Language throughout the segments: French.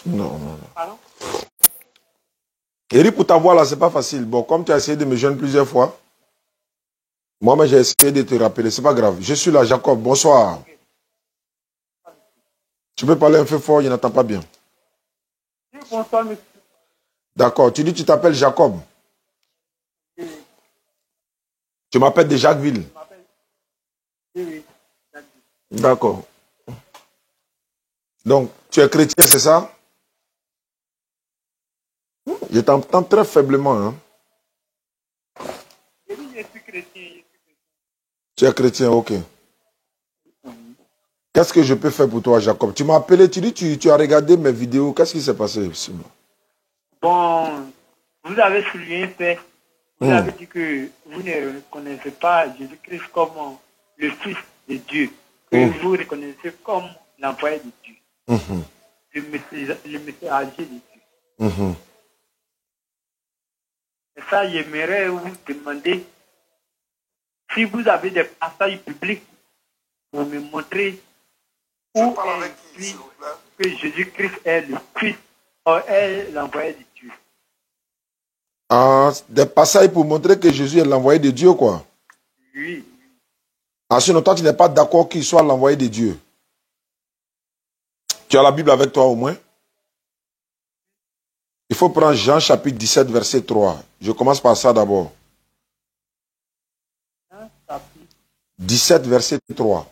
Non, non, non. Pardon? Eric, pour ta voix là, c'est pas facile. Bon, comme tu as essayé de me joindre plusieurs fois, moi, j'ai essayé de te rappeler. C'est pas grave. Je suis là, Jacob. Bonsoir. Ok. Tu peux parler un peu fort, je n'entends pas bien. Oui, bonsoir, monsieur. D'accord. Tu dis que tu t'appelles Jacob. Oui, Tu m'appelles de Jacquesville. je m'appelle. Oui. D'accord. Donc, tu es chrétien, c'est ça? Je t'entends très faiblement. Hein? Je dis, je suis chrétien. Tu es chrétien, ok. Qu'est-ce que je peux faire pour toi, Jacob? Tu m'as appelé, tu dis, tu as regardé mes vidéos. Qu'est-ce qui s'est passé? Bon, vous avez souligné un fait. Vous avez dit que vous ne reconnaissez pas Jésus-Christ comme le Fils de Dieu, que vous reconnaissez comme l'envoyé de Dieu, le messager de Dieu. Et ça, j'aimerais vous demander si vous avez des passages publics pour me montrer où est écrit que Jésus-Christ est le Christ, ou est l'envoyé de Dieu. Ah, des passages pour montrer que Jésus est l'envoyé de Dieu, quoi. Oui. Ah, sinon, toi, tu n'es pas d'accord qu'il soit l'envoyé de Dieu. Tu as la Bible avec toi au moins? Il faut prendre Jean chapitre 17, verset 3. Je commence par ça d'abord. 17, verset 3.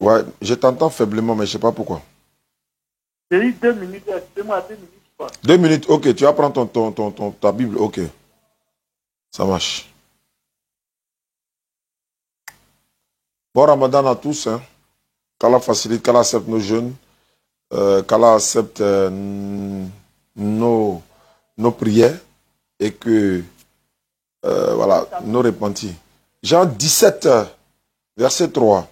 Ouais, je t'entends faiblement, mais je ne sais pas pourquoi. J'ai dit 2 minutes, excusez-moi, 2 minutes. Quoi. 2 minutes, ok, tu vas prendre ta Bible, ok. Ça marche. Bon Ramadan à tous, hein. Qu'Allah facilite, qu'Allah accepte nos jeûnes, qu'Allah accepte nos prières et que, voilà, nos repentis. Jean 17, verset 3.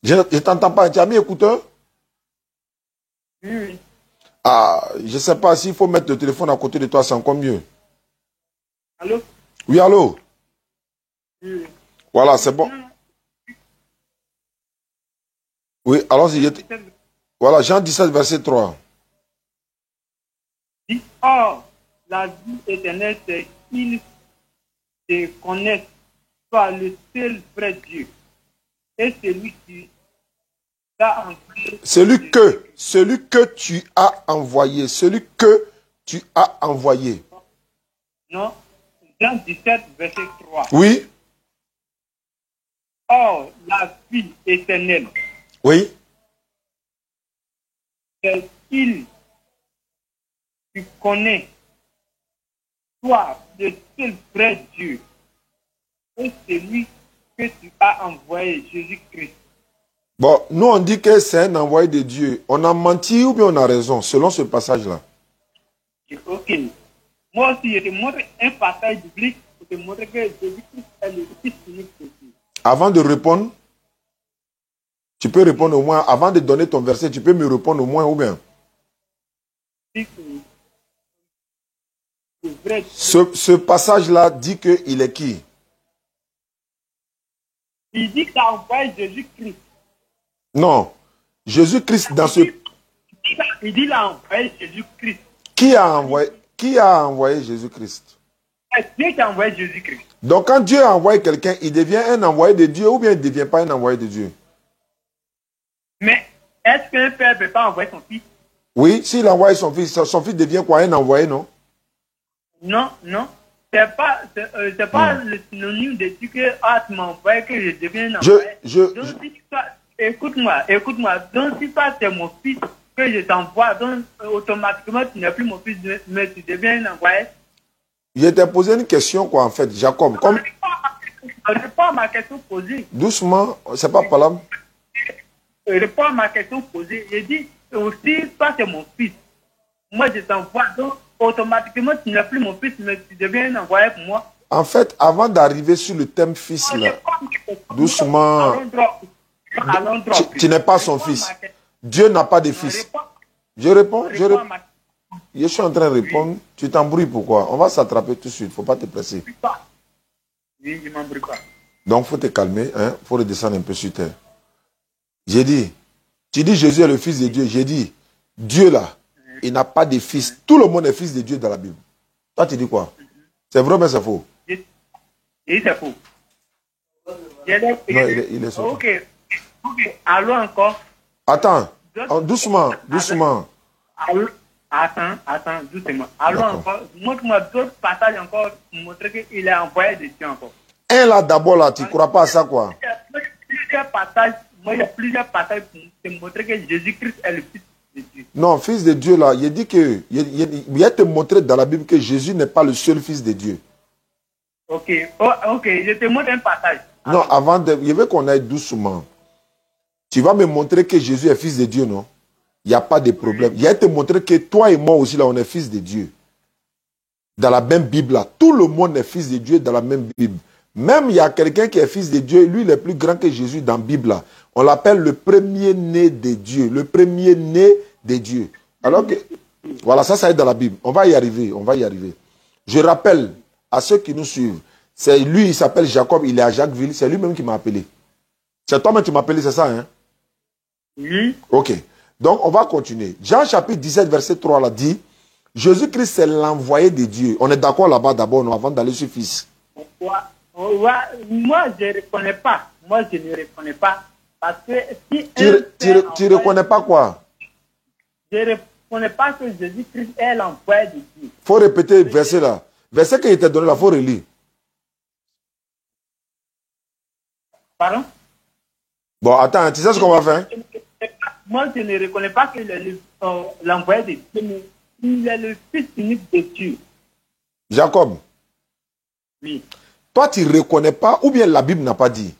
Je ne t'entends pas, tu as mis écouteur? Oui, oui. Ah, je ne sais pas s'il faut mettre le téléphone à côté de toi, c'est encore mieux. Allô? Oui, allô? Oui. Voilà, c'est bon. Oui, alors, voilà, Jean 17, verset 3. Or, la vie éternelle, c'est qu'ils te connaissent, toi le seul vrai Dieu, et celui qui t'a envoyé. Celui que tu as envoyé, celui que tu as envoyé. Non, Jean 17, verset 3. Oui. Or, la vie éternelle, Oui. c'est qu'il tu connais, toi, le seul vrai Dieu, et celui que tu as envoyé, Jésus-Christ. Bon, nous on dit que c'est un envoyé de Dieu. On a menti ou bien on a raison, selon ce passage-là. Ok. Moi aussi, je te montre un passage biblique pour te montrer que Jésus-Christ est le Fils unique de Dieu. Avant de répondre, tu peux répondre au moins, avant de donner ton verset, tu peux me répondre au moins ou bien. Ce passage-là dit qu'il est qui? Il dit qu'il a envoyé Jésus-Christ. Non. Jésus-Christ dans ce... Il dit qu'il a envoyé Jésus-Christ. Qui a envoyé Jésus-Christ? C'est Dieu qui a envoyé Jésus-Christ. Donc quand Dieu a envoyé quelqu'un, il devient un envoyé de Dieu ou bien il ne devient pas un envoyé de Dieu? Mais est-ce qu'un père ne peut pas envoyer son fils? Oui, s'il envoie son fils devient quoi? Un envoyé, non? Non, non. C'est pas le synonyme de dire que tu m'as envoyé que je deviens un envoyé. Donc, si toi, écoute-moi. Donc si toi c'est mon fils que je t'envoie, donc automatiquement tu n'es plus mon fils, mais tu deviens un envoyé. Je t'ai posé une question, quoi, en fait, Jacob. Comme... Réponds à ma question posée. Doucement, c'est pas par là. Réponds à ma question posée. J'ai dit, aussi, toi, c'est mon fils. Moi, je t'envoie. Donc, automatiquement, tu n'es plus mon fils, mais tu deviens un envoyé pour moi. En fait, avant d'arriver sur le thème fils, là, doucement, tu n'es pas son fils. Dieu n'a pas de fils. Je réponds. Je suis en train de répondre. Oui. Tu t'embrouilles pourquoi? On va s'attraper tout de suite. Il ne faut pas te presser. Oui, je ne m'embrouille pas. Donc, il faut te calmer. Il faut redescendre un peu sur terre. J'ai dit, tu dis Jésus est le fils de Dieu. J'ai dit, Dieu là, il n'a pas de fils. Tout le monde est fils de Dieu dans la Bible. Toi, tu dis quoi? C'est vrai, mais c'est faux. Oui, c'est faux. Non, il est sorti. Ok. Allons encore. Attends. Doucement. Attends, doucement. Allons encore. Montre-moi d'autres passages encore pour montrer qu'il est envoyé de Dieu encore. Un là, d'abord, là, tu ne crois pas à ça, quoi? Il y a plusieurs passages pour te montrer que Jésus-Christ est le fils de Dieu. Non, fils de Dieu, là, il dit que. Il y a te montrer dans la Bible que Jésus n'est pas le seul fils de Dieu. Ok, je te montre un passage. Non, avant de. Je veux qu'on aille doucement. Tu vas me montrer que Jésus est fils de Dieu, non? Il n'y a pas de problème. Il y a te montrer que toi et moi aussi, là, on est fils de Dieu. Dans la même Bible, là. Tout le monde est fils de Dieu dans la même Bible. Même il y a quelqu'un qui est fils de Dieu, lui, il est plus grand que Jésus dans la Bible, là. On l'appelle le premier-né de Dieu. Le premier-né de Dieu. Alors que, voilà, ça est dans la Bible. On va y arriver, Je rappelle à ceux qui nous suivent, c'est lui, il s'appelle Jacob, il est à Jacquesville, c'est lui-même qui m'a appelé. C'est toi-même qui m'as appelé, c'est ça, hein? Oui. Ok. Donc, on va continuer. Jean chapitre 17, verset 3, là, dit, Jésus-Christ, c'est l'envoyé de Dieu. On est d'accord là-bas d'abord, non, avant d'aller sur fils. Moi, je ne reconnais pas. Moi, je ne reconnais pas. Parce que si tu ne reconnais pas quoi? Je ne reconnais pas que Jésus-Christ est l'envoyé de Dieu. Il faut répéter le verset là. Verset qu'il t'a donné là, il faut relire. Pardon? Bon, attends, tu sais ce qu'on va faire? Moi, je ne reconnais pas qu'il est l'envoyé de Dieu, mais il est le fils unique de Dieu. Jacob. Oui. Toi, tu ne reconnais pas ou bien la Bible n'a pas dit?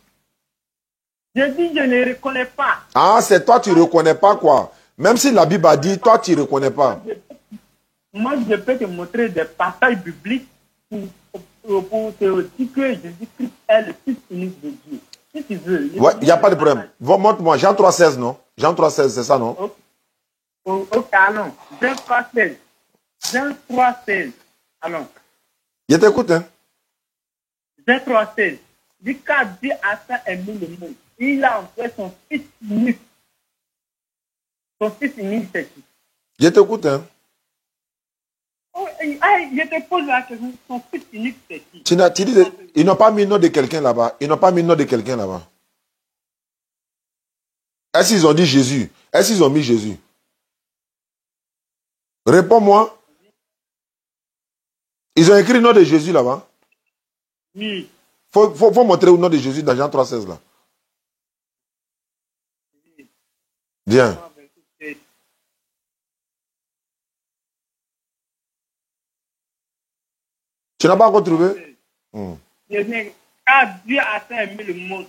Je dis, je ne reconnais pas. Ah, c'est toi, tu ne reconnais pas quoi? Même si la Bible a dit, toi, tu ne reconnais pas. Moi, je peux te montrer des passages bibliques pour te dire que Jésus-Christ est le fils unique de Dieu. Si tu veux. Ouais, il n'y a pas de problème. Montre-moi, Jean 3,16, non? Jean 3,16, c'est ça, non? Ok, allons. Jean 3,16. Jean 3,16. Allons. Je t'écoute, hein? Jean 3,16. Du cas Dieu a tant aimé le monde, il a envoyé son fils unique. Son fils unique, c'est qui? Je t'écoute, hein? Je te pose la question, son fils unique, c'est qui? Tu dis, ils n'ont pas mis le nom de quelqu'un là-bas. Ils n'ont pas mis le nom de quelqu'un là-bas. Est-ce qu'ils ont dit Jésus? Est-ce qu'ils ont mis Jésus? Réponds-moi. Ils ont écrit le nom de Jésus là-bas? Oui. Faut montrer le nom de Jésus dans Jean 3,16 là. Bien. Tu n'as pas encore trouvé? Car Dieu a tant aimé le monde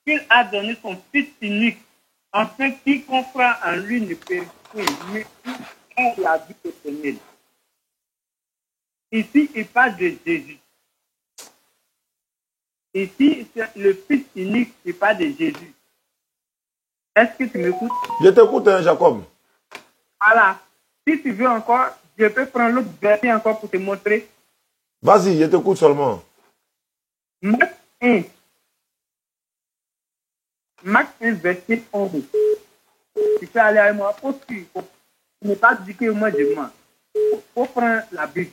qu'il a donné son fils unique, afin qu'il comprend en lui ne périsse point, mais qu'il ait la vie éternelle. Ici, il parle de Jésus. Ici, c'est le fils unique, il parle de Jésus. Est-ce que tu m'écoutes? Je t'écoute, hein, Jacob. Voilà. Si tu veux encore, je peux prendre l'autre verset encore pour te montrer. Vas-y, je t'écoute seulement. Marc 1. Marc 1, verset 11. Tu peux aller avec moi pour ne pas dire que moi je mens. Il faut prendre la Bible.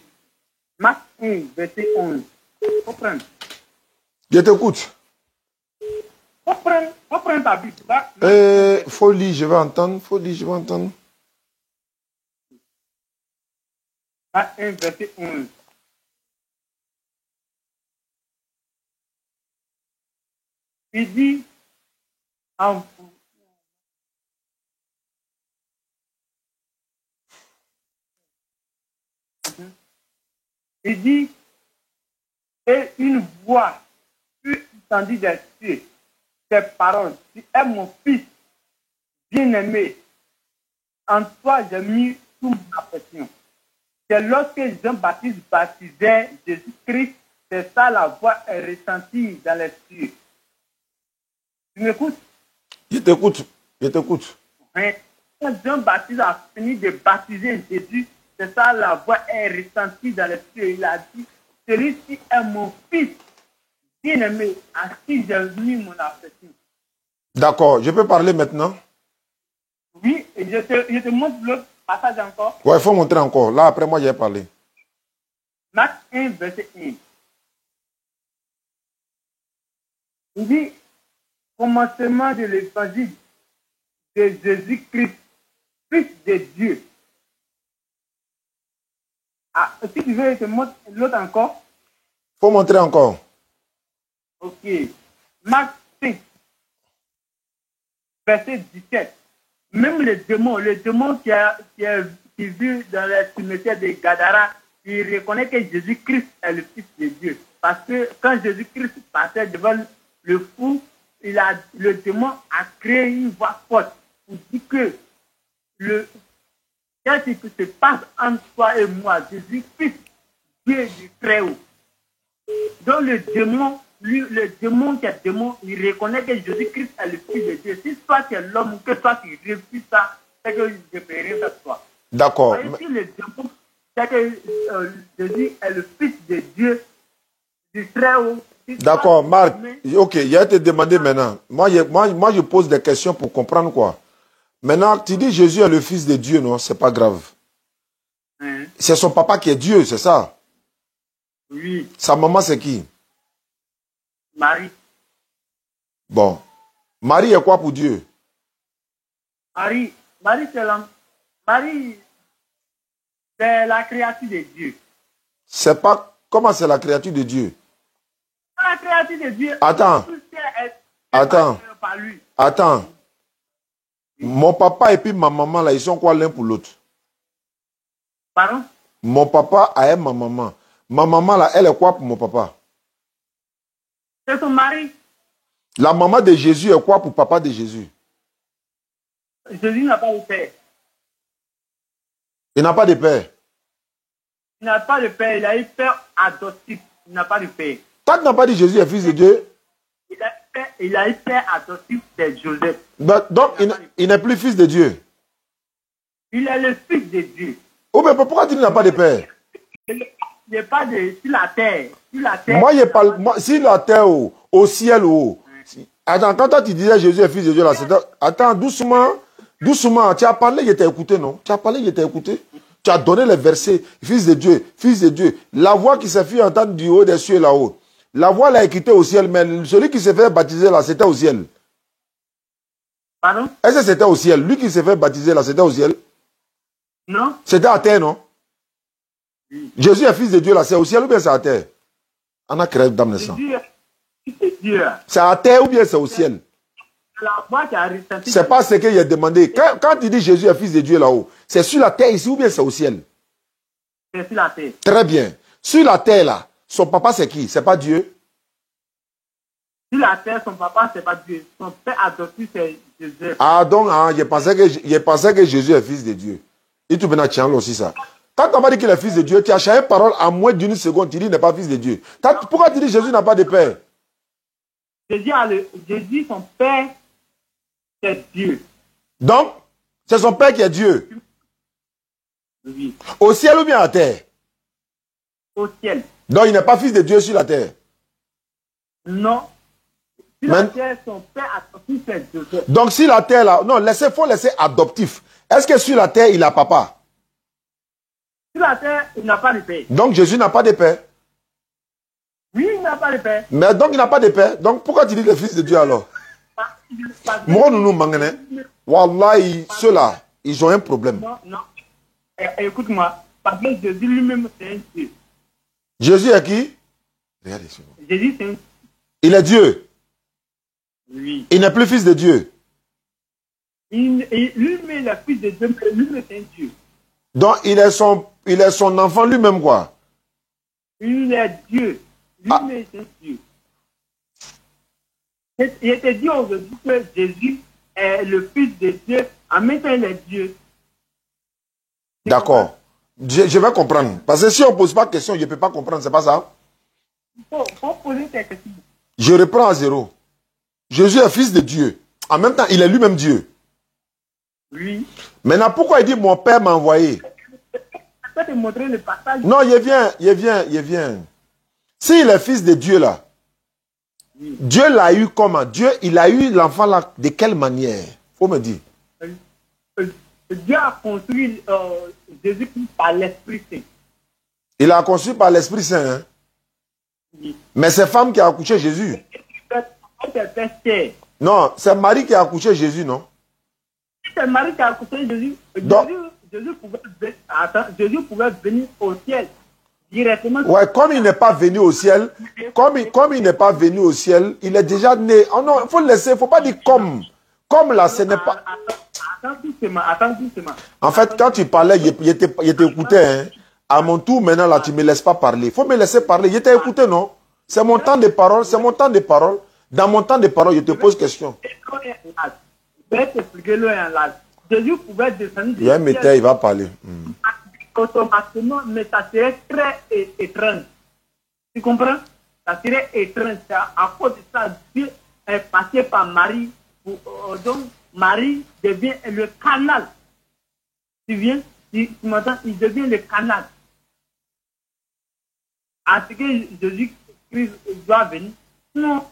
Marc 1, verset 11. Il faut prendre. Je t'écoute. Faut prendre ta Bible. Faut lire, je vais entendre. Faut lire, je vais entendre. Marc 1, verset 11. Il dit, et une voix fut entendue des cieux, ces paroles, tu es mon fils bien-aimé, en toi j'ai mis toute ma affection. C'est lorsque Jean-Baptiste baptisait Jésus-Christ, c'est ça la voix est ressentie dans les cieux. Tu m'écoutes? Je t'écoute. Je t'écoute. Quand Jean-Baptiste a fini de baptiser Jésus, C'est ça, la voix est ressentie dans les cieux. Il a dit, celui-ci est mon fils bien-aimé, à qui j'ai mis mon affection. D'accord, je peux parler maintenant? Oui, et je te montre l'autre passage encore. Ouais, il faut montrer encore. Là, après moi, j'ai parlé. Marc 1, verset 1. Il dit, commencement de l'évangile de Jésus-Christ, Fils de Dieu. Ah, si tu veux, je te montre l'autre encore. Il faut montrer encore. Ok. Marc 5, verset 17. Même le démon qui vit dans le cimetière de Gadara, il reconnaît que Jésus-Christ est le Fils de Dieu. Parce que quand Jésus-Christ passait devant le fou, le démon a créé une voix forte pour dire que qu'est-ce qui se passe entre toi et moi, Jésus-Christ, Dieu du Très-Haut. Donc le démon qui est démon, il reconnaît que Jésus-Christ est le Fils de Dieu. Si toi tu es l'homme ou que toi tu refuses ça, c'est que je ne peux rien faire toi. D'accord. Si le démon, c'est que Jésus est le Fils de Dieu du Très-Haut. D'accord, Marc. Ok, il a été demandé maintenant. Moi, je pose des questions pour comprendre quoi. Maintenant, tu dis Jésus est le Fils de Dieu, non? C'est pas grave. C'est son papa qui est Dieu, c'est ça? Oui. Sa maman, c'est qui? Marie. Bon. Marie est quoi pour Dieu? Marie, c'est la créature de Dieu. C'est pas... Comment c'est la créature de Dieu? La créature de Dieu. Attends. Attends. Mon papa et puis ma maman, là, ils sont quoi l'un pour l'autre? Pardon? Mon papa a ma maman. Ma maman, là, elle est quoi pour mon papa? C'est son mari. La maman de Jésus est quoi pour papa de Jésus? Jésus n'a pas de père. Il n'a pas de père. Il n'a pas de père. Il a eu père adoptif. Il n'a pas de père. Toi, tu n'as pas dit Jésus est fils de Dieu? Il a eu père adoptif de Joseph. Donc, il n'est plus fils de Dieu. Il est le fils de Dieu. Oh, mais pourquoi tu n'as pas de père? Il n'est pas de... Sur la terre. Moi, je parle... Sur la terre, au ciel, Attends, quand toi, tu disais Jésus est fils de Dieu, là, c'était... Attends, doucement. Doucement. Tu as parlé, je t'ai écouté, non? Tu as parlé, je t'ai écouté. Tu as donné les versets. Fils de Dieu, fils de Dieu. La voix qui s'est fait entendre du haut des cieux, là-haut. La voix l'a quitté au ciel, mais celui qui s'est fait baptiser, là, c'était au ciel. Pardon? Est-ce que c'était au ciel? Lui qui s'est fait baptiser, là, c'était au ciel? Non. C'était à terre, non? Oui. Jésus est fils de Dieu, là, c'est au ciel ou bien c'est à terre? On a créé d'âme naissante. C'est à terre ou bien c'est au ciel? C'est pas ce qu'il a demandé. Quand il dit Jésus est fils de Dieu là-haut, c'est sur la terre ici ou bien c'est au ciel? C'est sur la terre. Très bien. Sur la terre là, son papa c'est qui? C'est pas Dieu? Sur la terre, son papa c'est pas Dieu. Son père adoptif c'est Jésus. Ah donc, je pensais que Jésus est fils de Dieu. Et tu peux tiens aussi ça. Quand tu m'as dit qu'il est fils de Dieu, tu as changé parole en moins d'une seconde, tu dis qu'il n'est pas fils de Dieu. Pourquoi tu dis Jésus n'a pas de père? Jésus, son père, c'est Dieu. Donc, c'est son père qui est Dieu. Oui. Au ciel ou bien à terre? Au ciel. Donc, il n'est pas fils de Dieu sur la terre? Non. Sur la terre, son père adoptif, c'est Joseph. Donc, sur la terre, là, non, il faut laisser adoptif. Est-ce que sur la terre, il a papa? Sur la terre, il n'a pas de père. Donc, Jésus n'a pas de père? Oui, il n'a pas de père. Mais donc, il n'a pas de père. Donc, pourquoi tu dis le fils de Dieu alors? Moi, nous mangane. Wallahi, ceux-là, ils ont un problème. Non. Écoute-moi. Parce que Jésus lui-même, c'est un Dieu. Jésus est qui? Regardez. Jésus, c'est un Dieu. Il est Dieu. Oui. Il n'est plus fils de Dieu. Lui-même, il est fils de Dieu, mais lui-même, c'est un Dieu. Donc, il est son enfant lui-même, quoi. Il est Dieu. Lui-même, c'est un Dieu. Il te dit aujourd'hui que Jésus est le fils de Dieu, en même temps, il est Dieu. D'accord. Je vais comprendre. Parce que si on ne pose pas de question, je ne peux pas comprendre. C'est pas ça? Il faut poser tes questions. Je reprends à zéro. Jésus est fils de Dieu. En même temps, il est lui-même Dieu. Oui. Maintenant, pourquoi il dit mon père m'a envoyé? peux te montrer le passage. Non, il vient. S'il est fils de Dieu là, Dieu l'a eu comment? Dieu, il a eu l'enfant là de quelle manière? Faut me dire. Dieu a construit Jésus-Christ par l'Esprit Saint. Il a conçu par l'Esprit Saint. Hein? Oui. Mais c'est femme qui a accouché Jésus. Non, c'est Marie qui a accouché Jésus, non? C'est Marie qui a accouché Jésus. Jésus pouvait venir au ciel directement. Ouais, comme il n'est pas venu au ciel, comme il n'est pas venu au ciel, il est déjà né. Oh non, il faut le laisser, il ne faut pas dire comme. Comme là, ce n'est pas... Attends doucement. En fait, quand tu parlais, il t'écoutait. Hein. À mon tour, maintenant, là, tu ne me laisses pas parler. Il faut me laisser parler. Il t'a écouté, non? C'est mon temps de parole, c'est mon temps de parole. Dans mon temps de parole, je te pose question. Je vais t'expliquer loin en large. Jésus pouvait descendre. Il y a un métier, il va parler. Automatiquement, mais ça serait très étrange. Tu comprends? Ça serait étrange. À cause de ça, Dieu est passé par Marie. Donc, Marie devient le canal. Tu viens? Tu m'entends? Il devient le canal. À ce que Jésus-Christ doit venir. Non.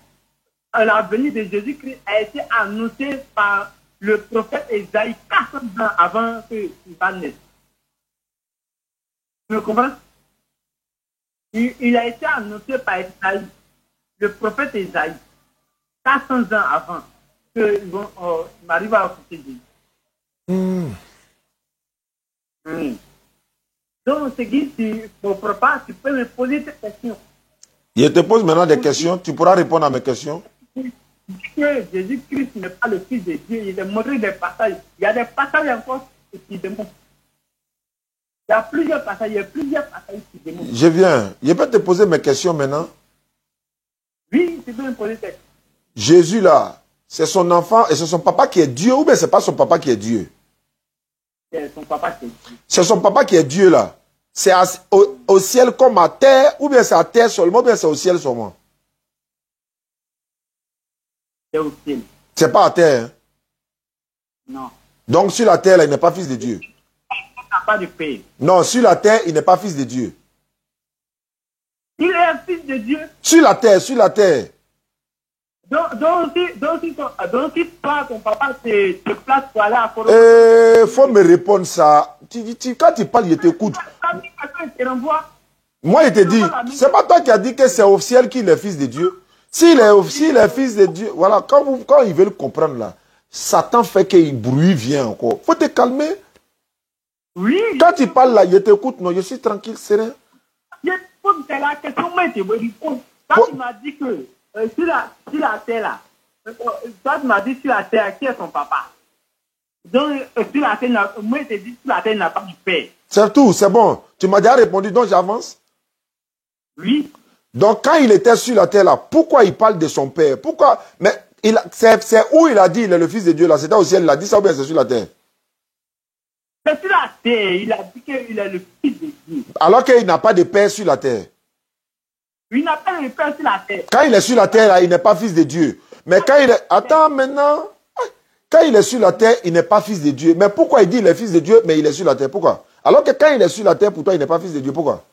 La venue de Jésus-Christ a été annoncée par le prophète Esaïe 400 ans avant qu'il va naître. Tu me comprends? Il a été annoncé par Esaïe, le prophète Esaïe, 400 ans avant que Marie va accoucher Jésus. Donc, ce qui tu peux me poser des questions. Je te pose maintenant des questions. Tu pourras répondre à mes questions. Que Jésus-Christ n'est pas le Fils de Dieu, il a montré des passages. Il y a des passages encore qui démontrent. Il y a plusieurs passages qui démontrent. Je viens. Je peux te poser mes questions maintenant? Oui, tu peux me poser des questions. Jésus là, c'est son enfant et c'est son papa qui est Dieu ou bien c'est pas son papa qui est Dieu? C'est son papa qui est Dieu. C'est son papa qui est Dieu là. C'est au ciel comme à terre ou bien c'est à terre seulement ou bien c'est au ciel seulement? C'est au ciel. C'est pas à terre. Hein? Non. Donc sur la terre là, il n'est pas fils de Dieu. Il n'a pas de père. Non, sur la terre, il n'est pas fils de Dieu. Il est un fils de Dieu. Sur la terre, sur la terre. Donc si toi, ton papa te place pour aller à Foro. Faut me répondre ça. Quand tu parles, je t'écoute. Moi, je te dis, c'est pas toi qui as dit que c'est au ciel qu'il est fils de Dieu. S'il est fils de Dieu, voilà, quand ils veulent comprendre là, Satan fait que le bruit vient encore. Faut te calmer. Oui. Quand tu parles là, je t'écoute, non, je suis tranquille, serein. Je pose la question, mais tu me réponds. Quand tu m'as dit que sur la terre là, toi tu m'as dit sur la terre, qui est son papa? Donc sur la terre, moi je te dis sur la terre, il n'a pas de père. C'est tout, c'est bon. Tu m'as déjà répondu, donc j'avance. Oui. Donc quand il était sur la terre là, pourquoi il parle de son père? Pourquoi? Mais c'est où il a dit il est le fils de Dieu là? C'était au ciel, il a dit ça ou bien c'est sur la terre? C'est sur la terre, il a dit qu'il est le fils de Dieu. Alors qu'il n'a pas de père sur la terre. Il n'a pas de père sur la terre. Quand il est sur la terre là, il n'est pas fils de Dieu. Mais quand il est... Attends maintenant. Quand il est sur la terre, il n'est pas fils de Dieu. Mais pourquoi il dit il est fils de Dieu, mais il est sur la terre? Pourquoi? Alors que quand il est sur la terre, pour toi, il n'est pas fils de Dieu. Pourquoi?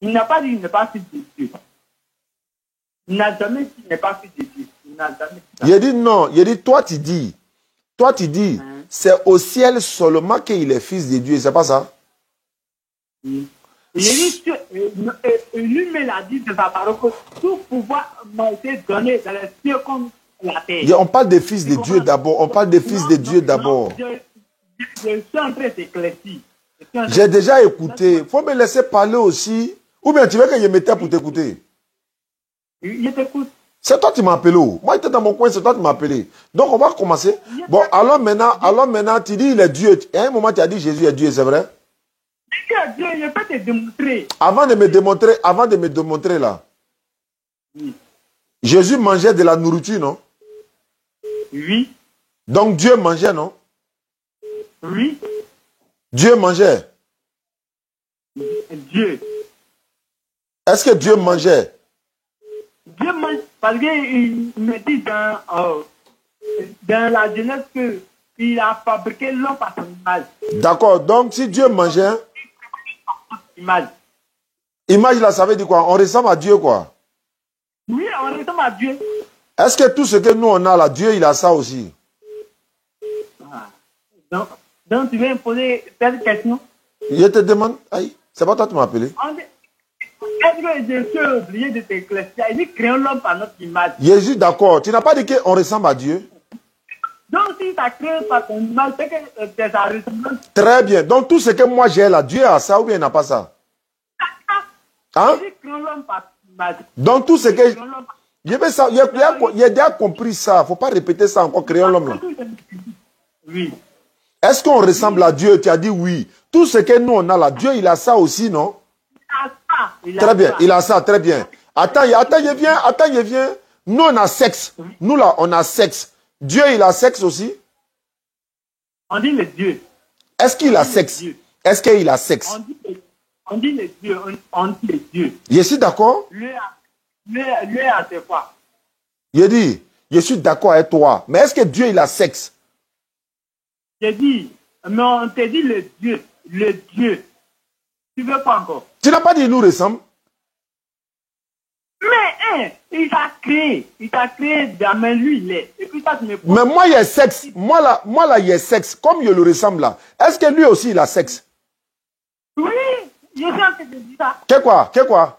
Il n'a pas dit qu'il n'est pas fils de Dieu. Il n'a jamais dit qu'il n'est pas fils de Dieu. Il n'a jamais dit ça. Il a dit non. Il a dit, toi tu dis, c'est au ciel seulement qu'il est fils de Dieu. C'est pas ça? Oui. Lui-même l'a dit de sa parole que tout pouvoir m'a été donné dans les cieux comme la terre. On parle des fils de Dieu d'abord. On parle des fils de Dieu d'abord. Je suis en train d'éclaircir. J'ai déjà écouté. Il faut me laisser parler aussi. Ou bien tu veux que je me tape pour t'écouter? Je t'écoute. C'est toi qui m'as appelé. Moi, j'étais dans mon coin, c'est toi qui m'as appelé. Donc, on va commencer. Bon, alors maintenant, tu dis il est Dieu. À un moment, tu as dit Jésus est Dieu, c'est vrai? Jésus est Dieu, je peux te démontrer. Avant de me démontrer là, oui. Jésus mangeait de la nourriture, non? Oui. Donc, Dieu mangeait, non? Oui. Dieu mangeait. Dieu. Est-ce que Dieu mangeait? Dieu mange, parce qu'il me dit dans la Genèse qu'il a fabriqué l'homme par son image. D'accord, donc si Dieu mangeait, image. Image là, ça veut dire quoi? On ressemble à Dieu, quoi. Oui, on ressemble à Dieu. Est-ce que tout ce que nous on a là, Dieu il a ça aussi? Donc tu veux me poser cette question? Je te demande, aïe, c'est pas toi qui m'as appelé. Est-ce que je suis obligé de t'éclaircir? Il dit créons l'homme par notre image. Je suis d'accord. Tu n'as pas dit qu'on ressemble à Dieu? Donc si tu as créé par ton image, c'est que c'est sa ressemblance. Très bien. Donc tout ce que moi j'ai là, Dieu a ça ou bien il n'a pas ça? Hein? Il dit créons l'homme par ton image. Donc tout ce que... J'ai déjà compris ça. Il ne faut pas répéter ça encore, créons l'homme là. Oui. Est-ce qu'on ressemble à Dieu? Tu as dit oui. Tout ce que nous on a là, Dieu il a ça aussi, non? Très bien, il a ça, très bien. Attends, je viens. Nous on a sexe. Nous là, on a sexe. Dieu il a sexe aussi? On dit le Dieu. Est-ce qu'il a sexe? Est-ce qu'il a sexe? On dit le Dieu. On dit le Dieu. Je suis d'accord? Lui a ses fois. Je dis, je suis d'accord avec toi. Mais est-ce que Dieu il a sexe? J'ai dit, mais on te dit le Dieu. Le Dieu. Tu veux pas encore? Tu n'as pas dit il nous ressemble? Mais il t'a créé. Il t'a créé dans lui, il est. Et puis ça, tu me poses. Mais moi, il y a sexe. Moi là, il y a sexe. Comme je le ressemble là. Est-ce que lui aussi, il a sexe? Oui, je suis en train de dire ça. Qu'est quoi?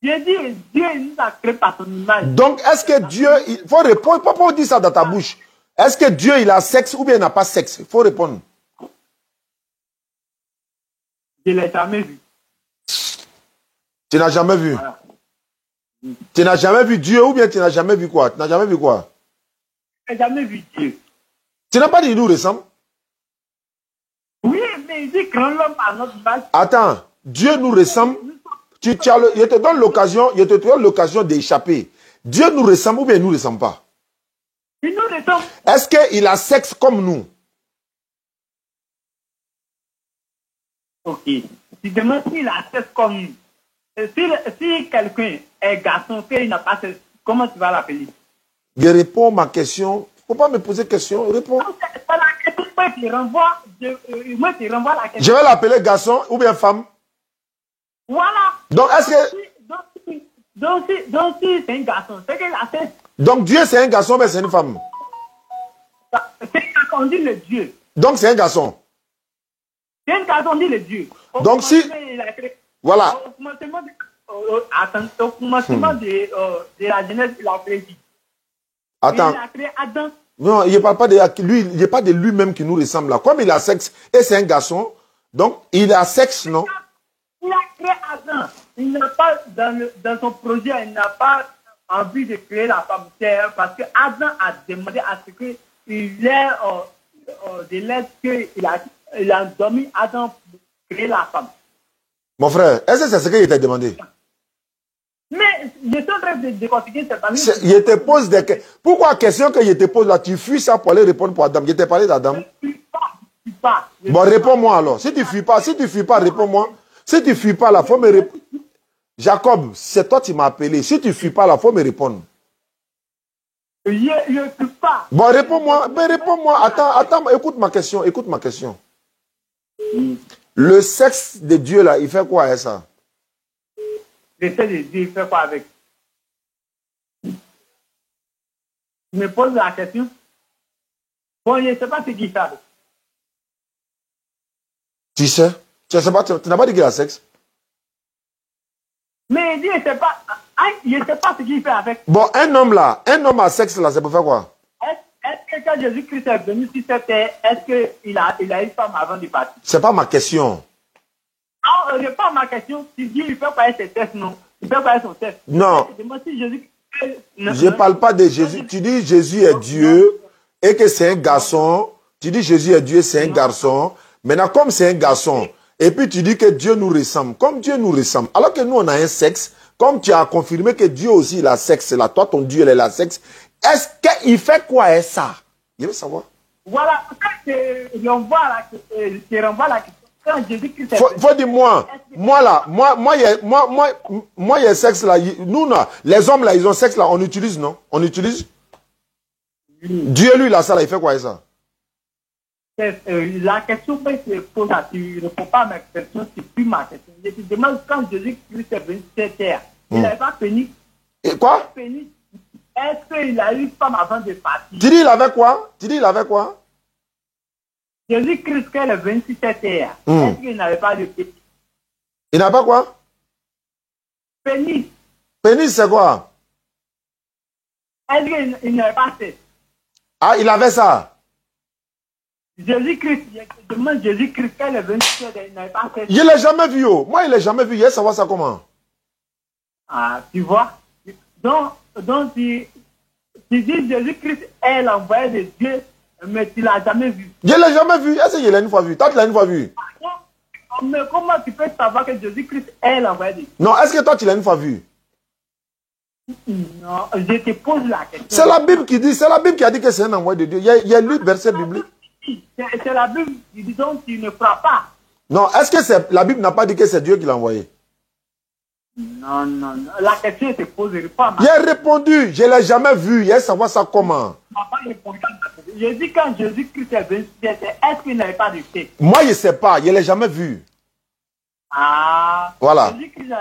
J'ai dit, Dieu il nous a créé par son image. Donc, est-ce que Dieu... Il faut répondre. Pourquoi on dit ça dans ta bouche? Est-ce que Dieu, il a sexe ou bien il n'a pas sexe? Il faut répondre. Je ne l'ai jamais vu. Tu n'as jamais vu? Voilà. Tu n'as jamais vu Dieu ou bien tu n'as jamais vu quoi? Tu n'as jamais vu quoi? Je n'ai jamais vu Dieu. Tu n'as pas dit il nous ressemble? Oui, mais il dit créons l'homme par notre image. Attends, Dieu nous ressemble. Je te donne l'occasion d'échapper. Dieu nous ressemble ou bien il ne nous ressemble pas? Il nous ressemble. Est-ce qu'il a sexe comme nous? Ok. Tu demandes s'il a sexe comme nous. Si quelqu'un est garçon, qu'il n'a pas sexe, comment tu vas l'appeler? Je réponds à ma question. Il ne faut pas me poser de question. Réponds. C'est la question. Moi, tu renvoies la question. Je vais l'appeler garçon ou bien femme. Voilà. Donc, est-ce que... Donc, si c'est un garçon, c'est qu'il a sexe. Donc, Dieu, c'est un garçon, mais c'est une femme. C'est quand on dit le Dieu. Donc, c'est un garçon. C'est un garçon, on dit le Dieu. Donc, si... Voilà. Au commencement de la Genèse, il a créé qui? Attends. Il a créé Adam. Non, il ne parle pas de lui, il n'est pas de lui-même qui nous ressemble là. Comme il a sexe et c'est un garçon, donc il a sexe, non? Il a créé Adam. Il n'a pas, dans son projet, il n'a pas envie de créer la femme terre parce que Adam a demandé à ce qu'il ait de l'aide qu'il a dormi Adam pour créer la femme. Mon frère, est-ce que c'est ce qu'il t'a demandé? Mais je suis en train de décortiquer cette famille. Je te pose des questions. Pourquoi la question que je te pose là, tu fuis ça pour aller répondre pour Adam? Je t'ai parlé d'Adam. Je ne fuis pas. Bon, réponds-moi alors. Si tu ne fuis pas, réponds-moi. Si tu ne fuis pas là, il faut me répondre. Jacob, c'est toi qui m'as appelé. Si tu ne fuis pas là, il faut me répondre. Je ne fuis pas. Bon, réponds-moi. Mais réponds-moi. Attends, écoute ma question. Le sexe de Dieu là, il fait quoi avec ça? Le sexe de Dieu, il fait quoi avec? Tu me poses la question. Bon, je ne sais pas ce qu'il fait avec. Tu sais? Tu n'as pas dit qu'il a sexe? Mais il dit, je ne sais pas ce qu'il fait avec. Bon, un homme à sexe là, c'est pour faire quoi? Est-ce que quand Jésus-Christ est venu sur cette terre, est-ce qu'il a une femme avant de partir? C'est pas ma question. Non, réponds à ma question. Tu dis, il fait quoi avec ses tests, non? Il fait quoi avec son test? Non. Si Jésus... Je ne parle pas de Jésus. Tu dis Jésus est Dieu et que c'est un garçon. Tu dis Jésus est Dieu, c'est un garçon. Maintenant, comme c'est un garçon, et puis tu dis que Dieu nous ressemble. Comme Dieu nous ressemble, alors que nous, on a un sexe, comme tu as confirmé que Dieu aussi, il a sexe, là, toi, ton Dieu, il a sexe, est-ce qu'il fait quoi avec ça? Je veux savoir. Voilà, je renvoie la question. Quand Jésus-Christ est... Faut dire moi il y a sexe là, nous là, les hommes là, ils ont sexe là, on utilise, non? On utilise? Dieu lui là, ça là, il fait quoi avec ça? La question que je pose à tu ne réponds pas à ma question, c'est plus ma question. Je te demande quand Jésus-Christ est venu sur cette terre, il n'avait pas péni. Et quoi? Est-ce qu'il a eu une femme avant de partir? Tu dis il avait quoi? Tu dis il avait quoi? Jésus-Christ, quand il est venu sur cette terre, est-ce qu'il n'avait pas de pénis? Il n'a pas quoi? Pénis. Pénis, c'est quoi? Est-ce qu'il n'avait pas fait? Ah, il avait ça. Jésus-Christ, je demande Jésus-Christ, quand il est venu sur cette terre, il n'avait pas fait. Je ne l'ai jamais vu. Oh. Moi, il ne l'ai jamais vu. Il va savoir ça comment? Ah, tu vois? Donc tu dis Jésus-Christ est l'envoyé de Dieu, mais tu ne l'as jamais vu. Je ne l'ai jamais vu. Est-ce que je l'ai une fois vu? Toi, tu l'as une fois vu? Mais comment tu peux savoir que Jésus-Christ est l'envoyé de Dieu? Non, est-ce que toi, tu l'as une fois vu? Non, je te pose la question. C'est la Bible qui dit, c'est la Bible qui a dit que c'est un envoyé de Dieu. Il y a lu le verset biblique. C'est la Bible qui dit donc tu ne crois pas. Non, est-ce que la Bible n'a pas dit que c'est Dieu qui l'a envoyé? Non, non, non. La question se pose, pas. J'ai répondu, je ne l'ai jamais vu. Il va savoir ça comment? Je dis quand Jésus-Christ est venu, est-ce qu'il n'avait pas de tête? Moi, je ne sais pas, je ne l'ai jamais vu. Ah, voilà. Jésus-Christ,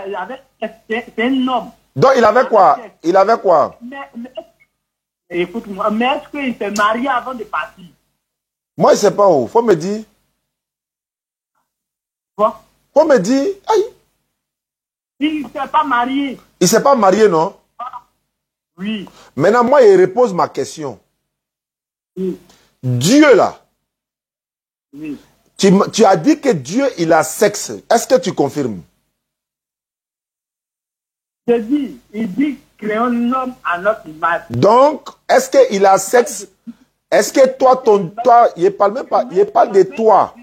c'est un homme. Donc, il avait quoi? Il avait quoi? Écoute-moi, mais est-ce qu'il s'est marié avant de partir? Moi, je ne sais pas où. Il faut me dire. Quoi? Il faut me dire. Aïe. Il ne s'est pas marié. Il ne s'est pas marié, non? Oui. Maintenant, moi, je repose ma question. Oui. Dieu, là. Oui. Tu as dit que Dieu, il a sexe. Est-ce que tu confirmes? Il dit créons l'homme à notre image. Donc, est-ce qu'il a sexe? Est-ce que toi, il parle même pas, il parle de toi.